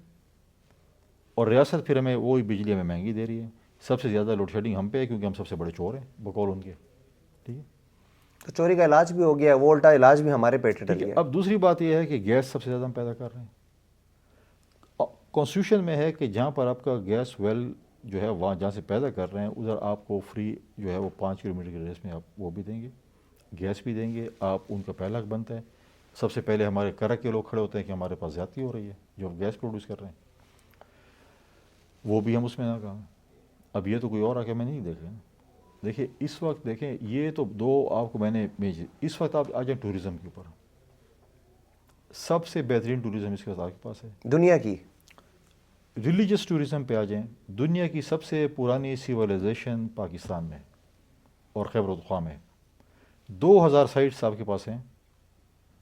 اور ریاست پھر ہمیں وہی بجلی ہمیں مہنگی دے رہی ہے. سب سے زیادہ لوڈ شیڈنگ ہم پہ ہے کیونکہ ہم سب سے بڑے چور ہیں بقول ان کے. ٹھیک ہے. تو چوری کا علاج بھی ہو گیا، وہ الٹا علاج بھی ہمارے پیٹے ڈل ٹھیک ہے. گیا. اب دوسری بات یہ ہے کہ گیس سب سے زیادہ ہم پیدا کر رہے ہیں. کانسٹیٹیوشن میں ہے کہ جہاں پر آپ کا گیس ویل جو ہے وہاں جہاں سے پیدا کر رہے ہیں ادھر آپ کو فری جو ہے وہ 5 کلومیٹر کے ریس میں آپ وہ بھی دیں گے، گیس بھی دیں گے. آپ ان کا پہلا حق بنتا ہے. سب سے پہلے ہمارے کرک کے لوگ کھڑے ہوتے ہیں کہ ہمارے پاس زیادتی ہو رہی ہے جو ہم گیس پروڈیوس کر رہے ہیں، وہ بھی ہم اس میں ناکام ہیں. اب یہ تو کوئی اور آ کے میں نہیں دیکھ رہے نا. دیکھیے اس وقت، دیکھیں یہ تو 2 آپ کو میں نے بھیجی. اس وقت آپ آ جائیں ٹوریزم کے اوپر. سب سے بہترین ٹوریزم اس کے آپ کے پاس ہے دنیا کی. ریلیجس ٹوریزم پہ آ جائیں. دنیا کی سب سے پرانی سیولائزیشن پاکستان میں اور خیبر پختونخوا میں 2000 سائٹس آپ کے پاس ہیں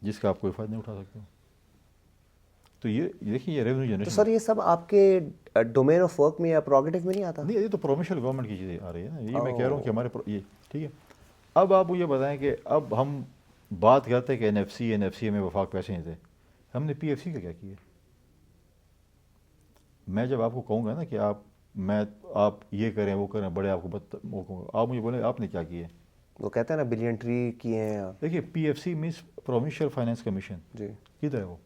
جس کا آپ کوئی فائدہ نہیں اٹھا سکتے. تو یہ دیکھیے یہ ریونیو تو جنریشن سر یہ سب آپ کے ڈومین آف ورک میں یا پروگیٹو میں نہیں آتا؟ نہیں، یہ تو پروموشنل گورنمنٹ کی چیزیں آ رہی ہے نا. یہ میں کہہ رہا ہوں کہ ہمارے یہ ٹھیک ہے. اب آپ مجھے بتائیں کہ اب ہم بات کرتے ہیں کہ این ایف سی میں وفاق پیسے نہیں تھے. ہم نے پی ایف سی کا کیا کیا؟ میں جب آپ کو کہوں گا نا کہ آپ یہ کریں وہ کریں بڑے آپ کو آپ مجھے بولیں آپ نے کیا کیا ہے. وہ کہتے ہیں نا بلین ٹری کیے ہیں. دیکھیے P F C means provincial finance commission. جی کدھر ہے وہ؟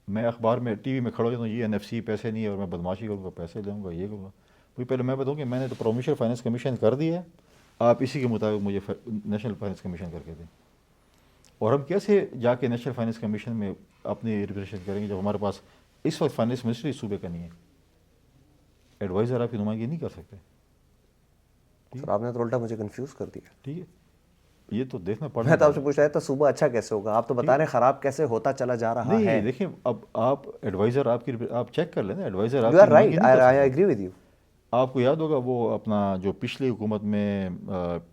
میں اخبار میں ٹی وی میں کھڑا ہو جاتا ہوں، یہ این ایف سی پیسے نہیں ہے اور میں بدماشی کروں گا، پیسے دوں گا، یہ کروں گا. وہی پہلے میں بتاؤں کہ میں نے تو پروونشل فائنینس کمیشن کر دی ہے، آپ اسی کے مطابق مجھے نیشنل فائنینس کمیشن کر کے دیں. اور ہم کیسے جا کے نیشنل فائنینس کمیشن میں اپنی ریپریزنٹیشن کریں گے جب ہمارے پاس اس وقت فائنینس منسٹری صوبے کا نہیں ہے؟ ایڈوائزر آپ کی نمائندگی نہیں کر سکتے. سر آپ نے تو الٹا مجھے کنفیوز کر دیا. ٹھیک ہے، یہ تو دیکھنا پڑنا. میں تو آپ سے پوچھ رہا تھا صوبہ اچھا کیسے ہوگا، آپ تو بتا رہے ہیں خراب کیسے ہوتا چلا جا رہا ہے. نہیں دیکھیں، اب آپ ایڈوائزر آپ چیک کر لیں نا، ایڈوائزر آپ یو آر کی نمائندگی رائٹ، نہیں کر آئی سکتے. Agree with you. آپ کو یاد ہوگا وہ اپنا جو پچھلی حکومت میں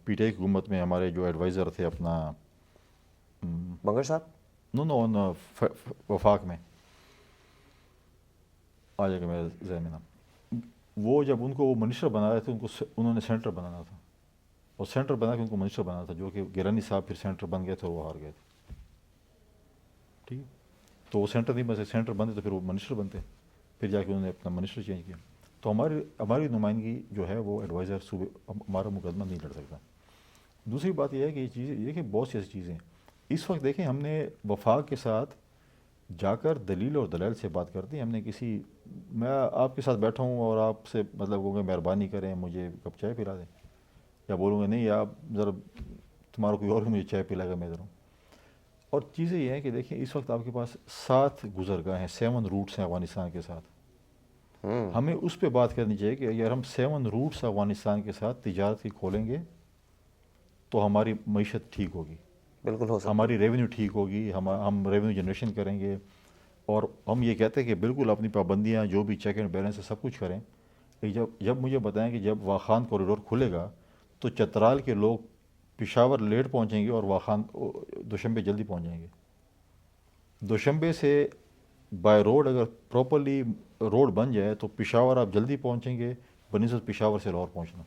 پی ٹی آئی کی حکومت میں ہمارے جو ایڈوائزر تھے اپنا بنگر صاحب، نو وفاق میں آ جائے گا میرے ذہن میں نام. وہ جب ان کو وہ منسٹر بنا رہے تھے انہوں نے سینٹر بنانا تھا، اور سینٹر بنا کے ان کو منسٹر بنانا تھا، جو کہ گیلانی صاحب پھر سینٹر بن گئے تھے اور وہ ہار گئے تھے. ٹھیک ہے، تو وہ سینٹر نہیں بنتے، سینٹر بنتے تو پھر وہ منسٹر بنتے، پھر جا کے انہوں نے اپنا منسٹر چینج کیا. تو ہماری نمائندگی جو ہے وہ ایڈوائزر صوبے ہمارا مقدمہ نہیں لڑ سکتا. دوسری بات یہ ہے کہ یہ چیزیں دیکھیں بہت سی ایسی چیزیں اس وقت دیکھیں ہم نے وفاق کے ساتھ جا کر دلیل اور دلائل سے بات کرتی. ہم نے میں آپ کے ساتھ بیٹھا ہوں اور آپ سے مطلب کہوں گا مہربانی کریں مجھے کپ چائے پلا دیں، یا بولوں گا نہیں آپ ذرا تمہارا کوئی اور بھی مجھے چائے پلائے گا میں ادھر ہوں. اور چیزیں یہ ہیں کہ دیکھیں اس وقت آپ کے پاس 7 گزرگاہ ہیں، 7 روٹس ہیں افغانستان کے ساتھ. ہمیں اس پہ بات کرنی چاہیے کہ اگر ہم 7 روٹس افغانستان کے ساتھ تجارت کی کھولیں گے تو ہماری معیشت ٹھیک ہوگی، بالکل ہو سکتا. ہماری ریونیو ٹھیک ہوگی، ہم ریونیو جنریشن کریں گے. اور ہم یہ کہتے ہیں کہ بالکل اپنی پابندیاں جو بھی چیک اینڈ بیلنس ہے سب کچھ کریں. جب مجھے بتائیں کہ جب واخان کوریڈور کھلے گا تو چترال کے لوگ پشاور لیٹ پہنچیں گے اور واخان دوشنبے جلدی پہنچ جائیں گے. دوشنبے سے بائی روڈ اگر پراپرلی روڈ بن جائے تو پشاور آپ جلدی پہنچیں گے بنسبت پشاور سے لاہور پہنچنا.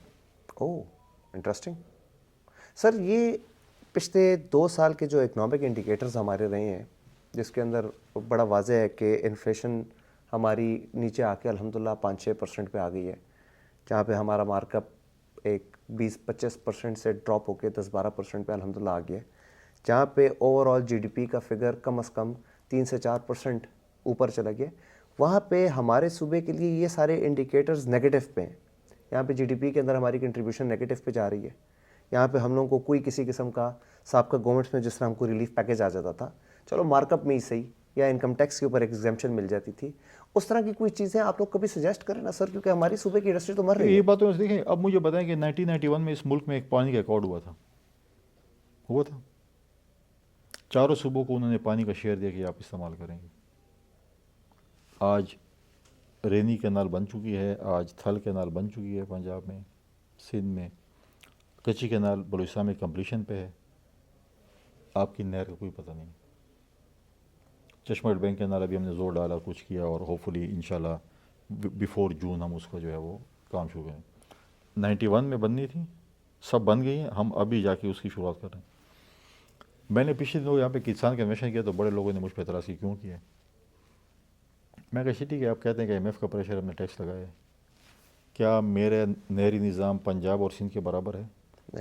اوہ انٹرسٹنگ. سر یہ پچھلے 2 سال کے جو اکنامک انڈیکیٹرز ہمارے رہے ہیں جس کے اندر بڑا واضح ہے کہ انفلیشن ہماری نیچے آ کے الحمدللہ 5-6% پہ آ گئی ہے، جہاں پہ ہمارا مارک اپ ایک 20-25% سے ڈراپ ہو کے 10-12% پہ الحمدللہ آ گیا ہے، جہاں پہ over all G D P کا فگر کم از کم 3-4% اوپر چلا گیا. وہاں پہ ہمارے صوبے کے لیے یہ سارے انڈیکیٹرز نیگیٹو پہ ہیں. یہاں پہ جی ڈی پی کے اندر ہماری کنٹریبیوشن نیگیٹو پہ جا رہی ہے. یہاں پہ ہم لوگوں کو کوئی کسی قسم کا سابقہ گورنمنٹ میں جس طرح ہم کو ریلیف پیکیج آ جاتا تھا، چلو مارک اپ میں ہی صحیح، یا انکم ٹیکس کے اوپر ایگزیمپشن مل جاتی تھی، اس طرح کی کوئی چیزیں آپ لوگ کبھی سجیسٹ کریں نا سر، کیونکہ ہماری صوبے کی انڈسٹری تو مر رہی ہے. یہ باتوں سے دیکھیں اب مجھے بتائیں کہ 1991 میں اس ملک میں ایک پانی کا ریکارڈ ہوا تھا. چاروں صوبوں کو انہوں نے پانی کا شیئر دیا کہ آپ استعمال کریں گے. آج رینی کینال بن چکی ہے، آج تھل کینال بن چکی ہے پنجاب میں، سندھ میں، کچی کینال بلوچستان میں کمپلیشن پہ ہے. آپ کی نہر کا کوئی پتہ نہیں. چشمہ بینک کینال ابھی ہم نے زور ڈالا کچھ کیا اور ہوپ فلی انشاءاللہ بیفور جون ہم اس کا جو ہے وہ کام شروع کریں. 91 میں بننی تھی، سب بن گئی ہیں، ہم ابھی جا کے اس کی شروعات کر رہے ہیں. میں نے پچھلے دنوں یہاں پہ کسان کنونشن کیا تو بڑے لوگوں نے مجھ پہ اعتراض کی کیوں کیا. میں کہا ٹھیک ہے، آپ کہتے ہیں کہ ایم ایف کا پریشر ہم نے ٹیکس لگایا ہے، کیا میرے نہری نظام پنجاب اور سندھ کے برابر ہے؟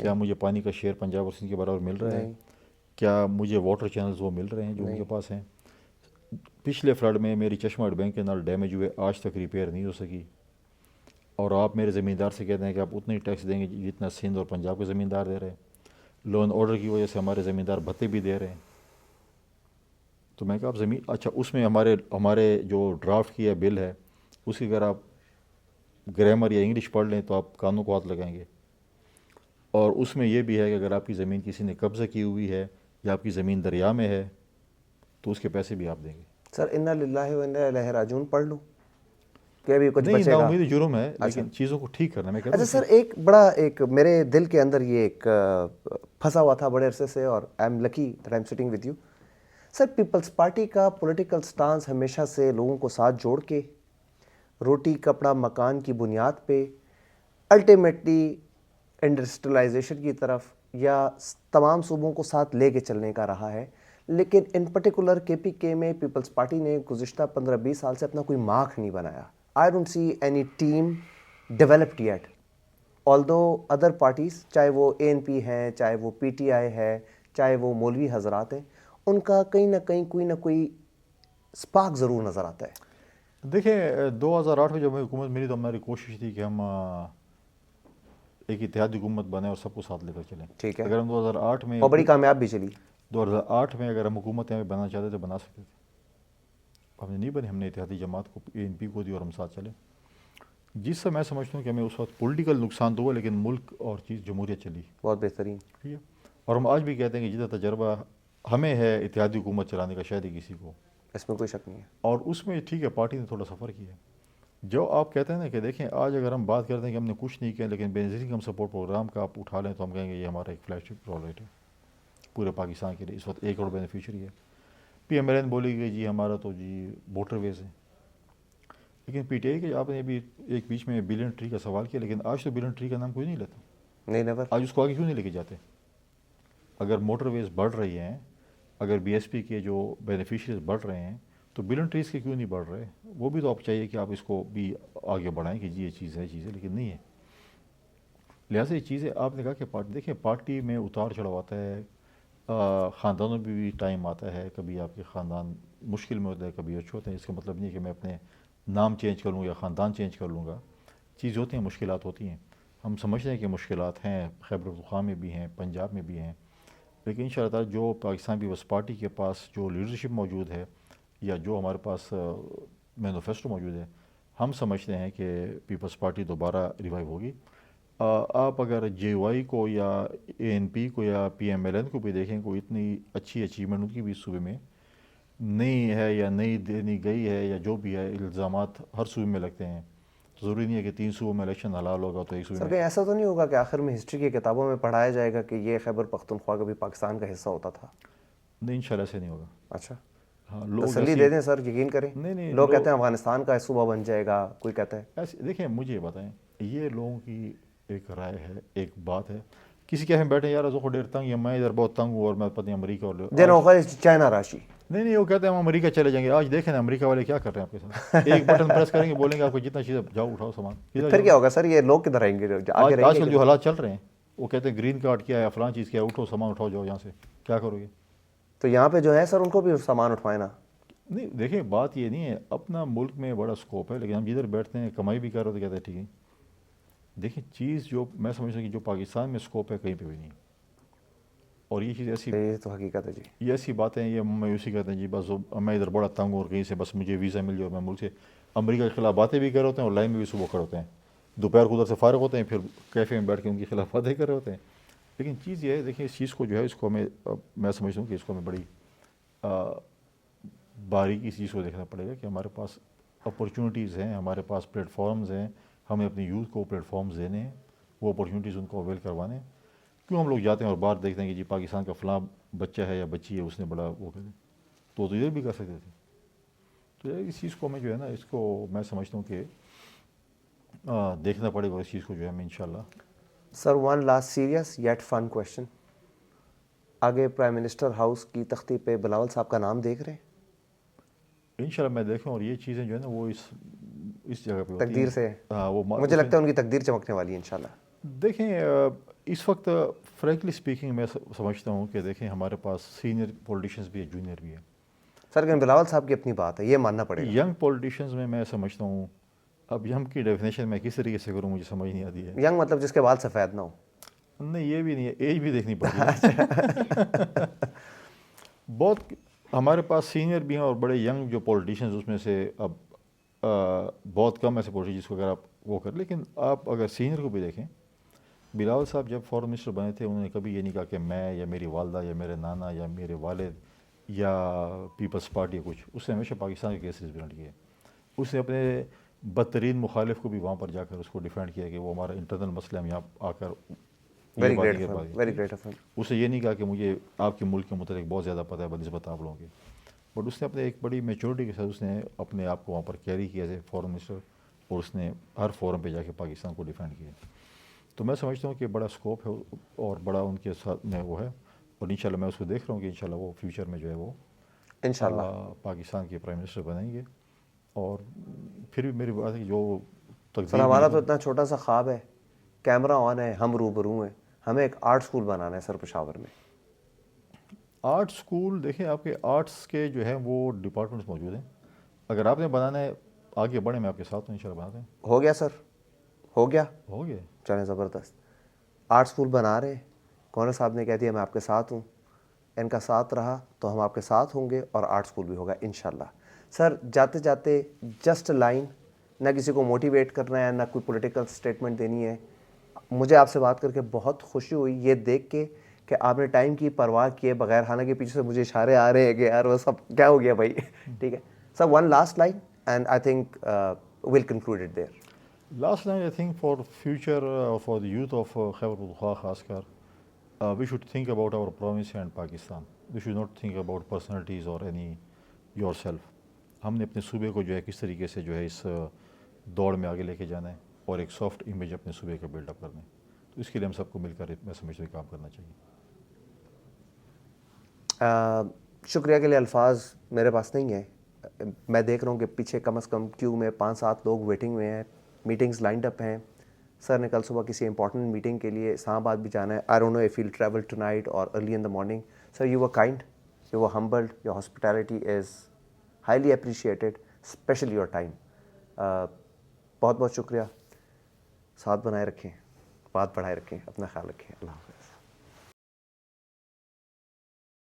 کیا مجھے پانی کا شیئر پنجاب اور سندھ کے برابر مل رہا ہے؟ کیا مجھے واٹر چینلز وہ مل رہے ہیں جو ان کے پاس ہیں؟ پچھلے فلڈ میں میری چشمہ بینک کینال ڈیمیج ہوئے، آج تک ریپیئر نہیں ہو سکی، اور آپ میرے زمیندار سے کہتے ہیں کہ آپ اتنا ہی ٹیکس دیں گے جتنا سندھ اور پنجاب کے زمیندار دے رہے ہیں. لا اینڈ آرڈر کی وجہ سے ہمارے زمیندار بھتے بھی دے رہے ہیں. تو میں کہا آپ اچھا اس میں ہمارے جو ڈرافٹ کیا بل ہے اس کی اگر آپ گرامر یا انگلش پڑھ لیں تو آپ کانوں کو ہاتھ لگائیں گے. اور اس میں یہ بھی ہے کہ اگر آپ کی زمین کسی نے قبضہ کی ہوئی ہے یا آپ کی زمین دریا میں ہے تو اس کے پیسے بھی آپ دیں گے. سر انا للہ و انا الیہ راجعون پڑھ لوں کہ ابھی کچھ نہیں، بچے نا گا؟ امید جرم ہے، لیکن چیزوں کو ٹھیک کرنا. میں کہہ رہا اچھا ہوں سر، ایک میرے دل کے اندر یہ ایک پھنسا ہوا تھا بڑے عرصے سے، اور I'm lucky that I'm sitting with you. Sir Peoples Party کا پولیٹیکل سٹانس ہمیشہ سے لوگوں کو ساتھ جوڑ کے روٹی کپڑا مکان کی بنیاد پہ الٹیمیٹلی انڈسٹریلائزیشن کی طرف یا تمام صوبوں کو ساتھ لے کے چلنے کا رہا ہے، لیکن ان پرٹیکولر کے پی کے میں پیپلز پارٹی نے گزشتہ 15-20 سال سے اپنا کوئی مارک نہیں بنایا. I don't see any team developed yet, آلدو other parties چاہے وہ اے این پی ہیں، چاہے وہ پی ٹی آئی ہے، چاہے وہ مولوی حضرات ہیں، ان کا کہیں نہ کوئی سپارک ضرور نظر آتا ہے. دیکھیں 2008 میں جب ہمیں حکومت ملی تو ہماری کوشش تھی کہ ہم ایک اتحادی حکومت بنے اور سب کو ساتھ لے کر چلیں. ٹھیک ہے، اگر ہم 2008 میں اور بڑی کامیاب بھی چلی. 2008 میں اگر ہم حکومت یہاں پہ بنانا چاہتے تھے بنا سکتے تھے. ہم نے نہیں بنی، ہم نے اتحادی جماعت کو اے این پی کو دی اور ہم ساتھ چلے. جس سے میں سمجھتا ہوں کہ ہمیں اس وقت پولیٹیکل نقصان تو ہوا لیکن ملک اور چیز جمہوریت چلی. بہت بہترین. ٹھیک ہے، اور ہم آج بھی کہتے ہیں کہ جتنا تجربہ ہمیں ہے اتحادی حکومت چلانے کا شاید ہی کسی کو. اس میں کوئی شک نہیں ہے. اور اس میں ٹھیک ہے پارٹی نے تھوڑا سفر کیا ہے. جو آپ کہتے ہیں نا کہ دیکھیں آج اگر ہم بات کرتے ہیں کہ ہم نے کچھ نہیں کیا لیکن بینظیر ہم سپورٹ پروگرام کا آپ اٹھا لیں تو ہم کہیں گے یہ ہمارا ایک فلیش پروجیکٹ ہے پورے پاکستان کے لیے. اس وقت 1 کروڑ بینیفیشری ہے. پی ایم ایل این بولی گئی جی ہمارا تو جی موٹر ویز ہے، لیکن پی ٹی آئی کے آپ نے ابھی ایک بیچ میں بلین ٹری کا سوال کیا، لیکن آج تو بلین ٹری کا نام کوئی نہیں لیتا. نہیں، نیور. آج اس کو آگے کیوں نہیں لے کے جاتے؟ اگر موٹر ویز بڑھ رہی ہیں، اگر بی ایس پی کے جو بینیفیشریز بڑھ رہے ہیں تو بلین ٹریز کے کیوں نہیں بڑھ رہے؟ وہ بھی تو آپ چاہیے کہ آپ اس کو بھی آگے بڑھائیں کہ جی یہ چیز ہے لیکن نہیں ہے. لہٰذا یہ چیزیں آپ نے کہا کہ پارٹی، دیکھیں پارٹی میں اتار چڑھاؤ آتا ہے، خاندانوں میں بھی ٹائم آتا ہے، کبھی آپ کے خاندان مشکل میں ہوتا ہے کبھی اچھے ہوتے ہیں. اس کا مطلب نہیں ہے کہ میں اپنے نام چینج کر لوں یا خاندان چینج کر لوں گا. چیز ہوتی ہیں، مشکلات ہوتی ہیں. ہم سمجھتے ہیں کہ مشکلات ہیں، خیبر پختونخوا میں بھی ہیں، پنجاب میں بھی ہیں، لیکن ان شاء اللہ تعالیٰ جو پاکستان پیپلز پارٹی کے پاس جو لیڈرشپ موجود ہے یا جو ہمارے پاس مینیفیسٹو موجود ہے، ہم سمجھتے ہیں کہ پیپلز پارٹی دوبارہ ریوائیو ہوگی. آپ اگر جے وائی کو یا اے این پی کو یا پی ایم ایل این کو بھی دیکھیں، کوئی اتنی اچھی اچیومنٹ ان کی بھی صوبے میں نہیں ہے یا نہیں دینی گئی ہے یا جو بھی ہے، الزامات ہر صوبے میں لگتے ہیں. ضروری نہیں ہے کہ 3 صوبوں میں الیکشن حلال ہوگا تو ایک صوبے سر میں. کہیں ایسا تو نہیں ہوگا کہ آخر میں ہسٹری کی کتابوں میں پڑھایا جائے گا کہ یہ خیبر پختونخوا کبھی پاکستان کا حصہ ہوتا تھا؟ نہیں، انشاءاللہ سے نہیں ہوگا. اچھا، ہاں، لوگ تسلی دے دیں سر، یقین کریں. نہیں لوگ کہتے ہیں افغانستان کا صوبہ بن جائے گا، کوئی کہتا ہے. ایسے دیکھیں مجھے یہ بتائیں، یہ لوگوں کی ایک رائے ہے، ایک بات ہے. کسی کیفے میں بیٹھے یار ازو ڈیر تنگ یا میں ادھر بہت تنگ ہوں اور میں پتہ نہیں امریکہ اور جن اوقات چائنا راشی. نہیں وہ کہتے ہیں ہم امریکہ چلے جائیں گے. آج دیکھیں نا امریکہ والے کیا کر رہے ہیں آپ کے ساتھ. ایک بٹن پریس کریں گے، بولیں گے آپ کو جتنا چیز جاؤ اٹھاؤ سامان. پھر کیا ہوگا سر؟ یہ لوگ کدھر آئیں گے؟ آگے رہیں آج کل گے. جو حالات چل رہے ہیں وہ کہتے ہیں گرین کارڈ کیا ہے، فلاں چیز کیا ہے، اٹھو سامان اٹھاؤ جاؤ یہاں سے. کیا کرو گے؟ تو یہاں پہ جو ہے سر ان کو بھی سامان اٹھوائے نا. نہیں دیکھیں بات یہ نہیں ہے، اپنا ملک میں بڑا اسکوپ ہے، لیکن ہم جدھر بیٹھتے ہیں کمائی بھی کر رہے تو کہتے ہیں ٹھیک ہے. دیکھیں چیز جو میں سمجھتا ہوں کہ جو پاکستان میں اسکوپ ہے کہیں پہ بھی نہیں. اور یہ چیز ایسی، یہ تو حقیقت ہے جی. یہ ایسی باتیں یہ مایوسی کہتے ہیں جی بس میں ادھر بڑا تنگ ہوں اور کہیں سے بس مجھے ویزا مل جائے اور میں ملک سے امریکہ کے خلاف باتیں بھی کر رہے ہوتے ہیں اور لائن میں بھی صبح کھڑے ہوتے ہیں، دوپہر کو ادھر سے فارغ ہوتے ہیں، پھر کیفے میں بیٹھ کے ان کے خلاف باتیں کر رہے ہوتے ہیں. لیکن چیز یہ ہے دیکھیں اس چیز کو جو ہے اس کو میں سمجھتا ہوں کہ اس کو ہمیں بڑی باریکی چیز کو دیکھنا پڑے گا کہ ہمارے پاس اپرچونیٹیز ہیں، ہمارے پاس پلیٹ فارمز ہیں، ہمیں اپنی یوتھ کو پلیٹ فارمز دینے ہیں، وہ اپرچونیٹیز ان کو اویل کروانے ہیں. کیوں ہم لوگ جاتے ہیں اور باہر دیکھتے ہیں کہ جی پاکستان کا فلاں بچہ ہے یا بچی ہے اس نے بڑا وہ کرے، تو ادھر بھی کر سکتے تھے. تو اس چیز کو میں جو ہے نا اس کو میں سمجھتا ہوں کہ دیکھنا پڑے گا اس چیز کو جو ہے ہمیں انشاءاللہ. Sir one last serious yet fun question. آگے پرائم منسٹر ہاؤس کی تختی پہ بلاول صاحب کا نام دیکھ رہے ہیں؟ انشاءاللہ میں دیکھوں، اور یہ چیزیں جو ہے نا وہ اس جگہ پہ ہوتی ہیں تقدیر سے. ہاں وہ مجھے لگتا ہے ان کی تقدیر چمکنے والی ہے انشاءاللہ. دیکھیں اس وقت فرینکلی اسپیکنگ میں سمجھتا ہوں کہ دیکھیں ہمارے پاس سینئر پولیٹیشنز بھی ہے، جونیئر بھی ہے. سر لیکن بلاول صاحب کی اپنی بات ہے، یہ ماننا پڑے گا. ینگ پولیٹیشنز میں سمجھتا ہوں، اب ینگ کی ڈیفینیشن میں کس طریقے سے کروں مجھے سمجھ نہیں آتی ہے. ینگ مطلب جس کے بال سفید نہ ہو؟ نہیں یہ بھی نہیں ہے، ایج بھی دیکھنی پڑتی ہے. بہت ہمارے پاس سینئر بھی ہیں اور بڑے ینگ جو پولیٹیشنز اس میں سے اب بہت کم ایسے پولیٹیشن جس کو اگر آپ وہ کریں. لیکن آپ اگر سینئر کو بھی دیکھیں، بلاول صاحب جب فارن منسٹر بنے تھے انہوں نے کبھی یہ نہیں کہا کہ میں یا میری والدہ یا میرے نانا یا میرے والد یا پیپلز پارٹی کچھ. اس نے ہمیشہ پاکستان کے کیسز ریپرزینٹ کیے. اس نے اپنے بدترین مخالف کو بھی وہاں پر جا کر اس کو ڈیفینڈ کیا کہ وہ ہمارا انٹرنل مسئلہ ہم یہاں آ کر Very great of him, very great of him. اسے یہ نہیں کہا کہ مجھے آپ کے ملک کے متعلق بہت زیادہ پتہ ہے بنسبت آپ لوگوں کے، بٹ اس نے اپنے ایک بڑی میچورٹی کے ساتھ اس نے اپنے آپ کو وہاں پر کیری کیا ایز اے فورن منسٹر، اور اس نے ہر فورم پہ جا کے پاکستان کو ڈیفینڈ کیا. تو میں سمجھتا ہوں کہ بڑا اسکوپ ہے اور بڑا ان کے ساتھ میں وہ ہے، اور انشاءاللہ میں اس کو دیکھ رہا ہوں کہ انشاءاللہ وہ فیوچر میں جو ہے وہ انشاءاللہ پاکستان کے پرائم منسٹر بنیں گے. اور پھر بھی میری بات ہے کہ جو سر تقدیر ہمارا تو اتنا چھوٹا سا خواب ہے، کیمرہ آن ہے، ہم روبرو ہیں، ہمیں ایک آرٹ اسکول بنانا ہے سر پشاور میں. آرٹ اسکول دیکھیں آپ کے آرٹس کے جو ہیں وہ ڈپارٹمنٹس موجود ہیں، اگر آپ نے بنانا ہے آگے بڑھیں، میں آپ کے ساتھ ہوں، انشاءاللہ بناتے ہیں. ہو گیا سر، ہو گیا، ہو گیا. چلیں زبردست. آرٹ اسکول بنا رہے ہیں، گورنر صاحب نے کہہ دیا میں آپ کے ساتھ ہوں، ان کا ساتھ رہا تو ہم آپ کے ساتھ ہوں گے، اور آرٹ اسکول بھی ہوگا انشاءاللہ. سر جاتے جاتے جسٹ لائن، نہ کسی کو موٹیویٹ کرنا ہے، نہ کوئی پولیٹیکل سٹیٹمنٹ دینی ہے. مجھے آپ سے بات کر کے بہت خوشی ہوئی یہ دیکھ کے کہ آپ نے ٹائم کی پرواہ کیے بغیر، حالانکہ پیچھے سے مجھے اشارے آ رہے ہیں کہ یار وہ سب کیا ہو گیا بھائی. ٹھیک ہے sir, one last line and I think we'll conclude it there. Last line, I think for future, for the youth of Khyber Pakhtunkhwa Khaskar, we should think about our province and Pakistan. We should not think about personalities or any yourself. ہم نے اپنے صوبے کو جو ہے کس طریقے سے جو ہے اس دوڑ میں آگے لے کے جانا ہے، اور ایک سافٹ امیج اپنے صوبے کا بلڈ اپ کرنا ہے. تو اس کے لیے ہم سب کو مل کر میں سمجھتا ہوں کام کرنا چاہیے. شکریہ کے لیے الفاظ میرے پاس نہیں ہیں. میں دیکھ رہا ہوں کہ پیچھے کم از کم کیو میں 5-7 لوگ ویٹنگ میں ہیں، میٹنگز لائنڈ اپ ہیں. سر نے کل صبح کسی امپورٹنٹ میٹنگ کے لیے اسلام آباد بھی جانا ہے. I don't know if you travel tonight or early in the morning. Sir you were kind, you were humbled, your hospitality is highly appreciated, especially your time. بہت بہت شکریہ. ساتھ بنائے رکھیں، بات بڑھائے رکھیں، اپنا خیال رکھیں. اللہ حافظ.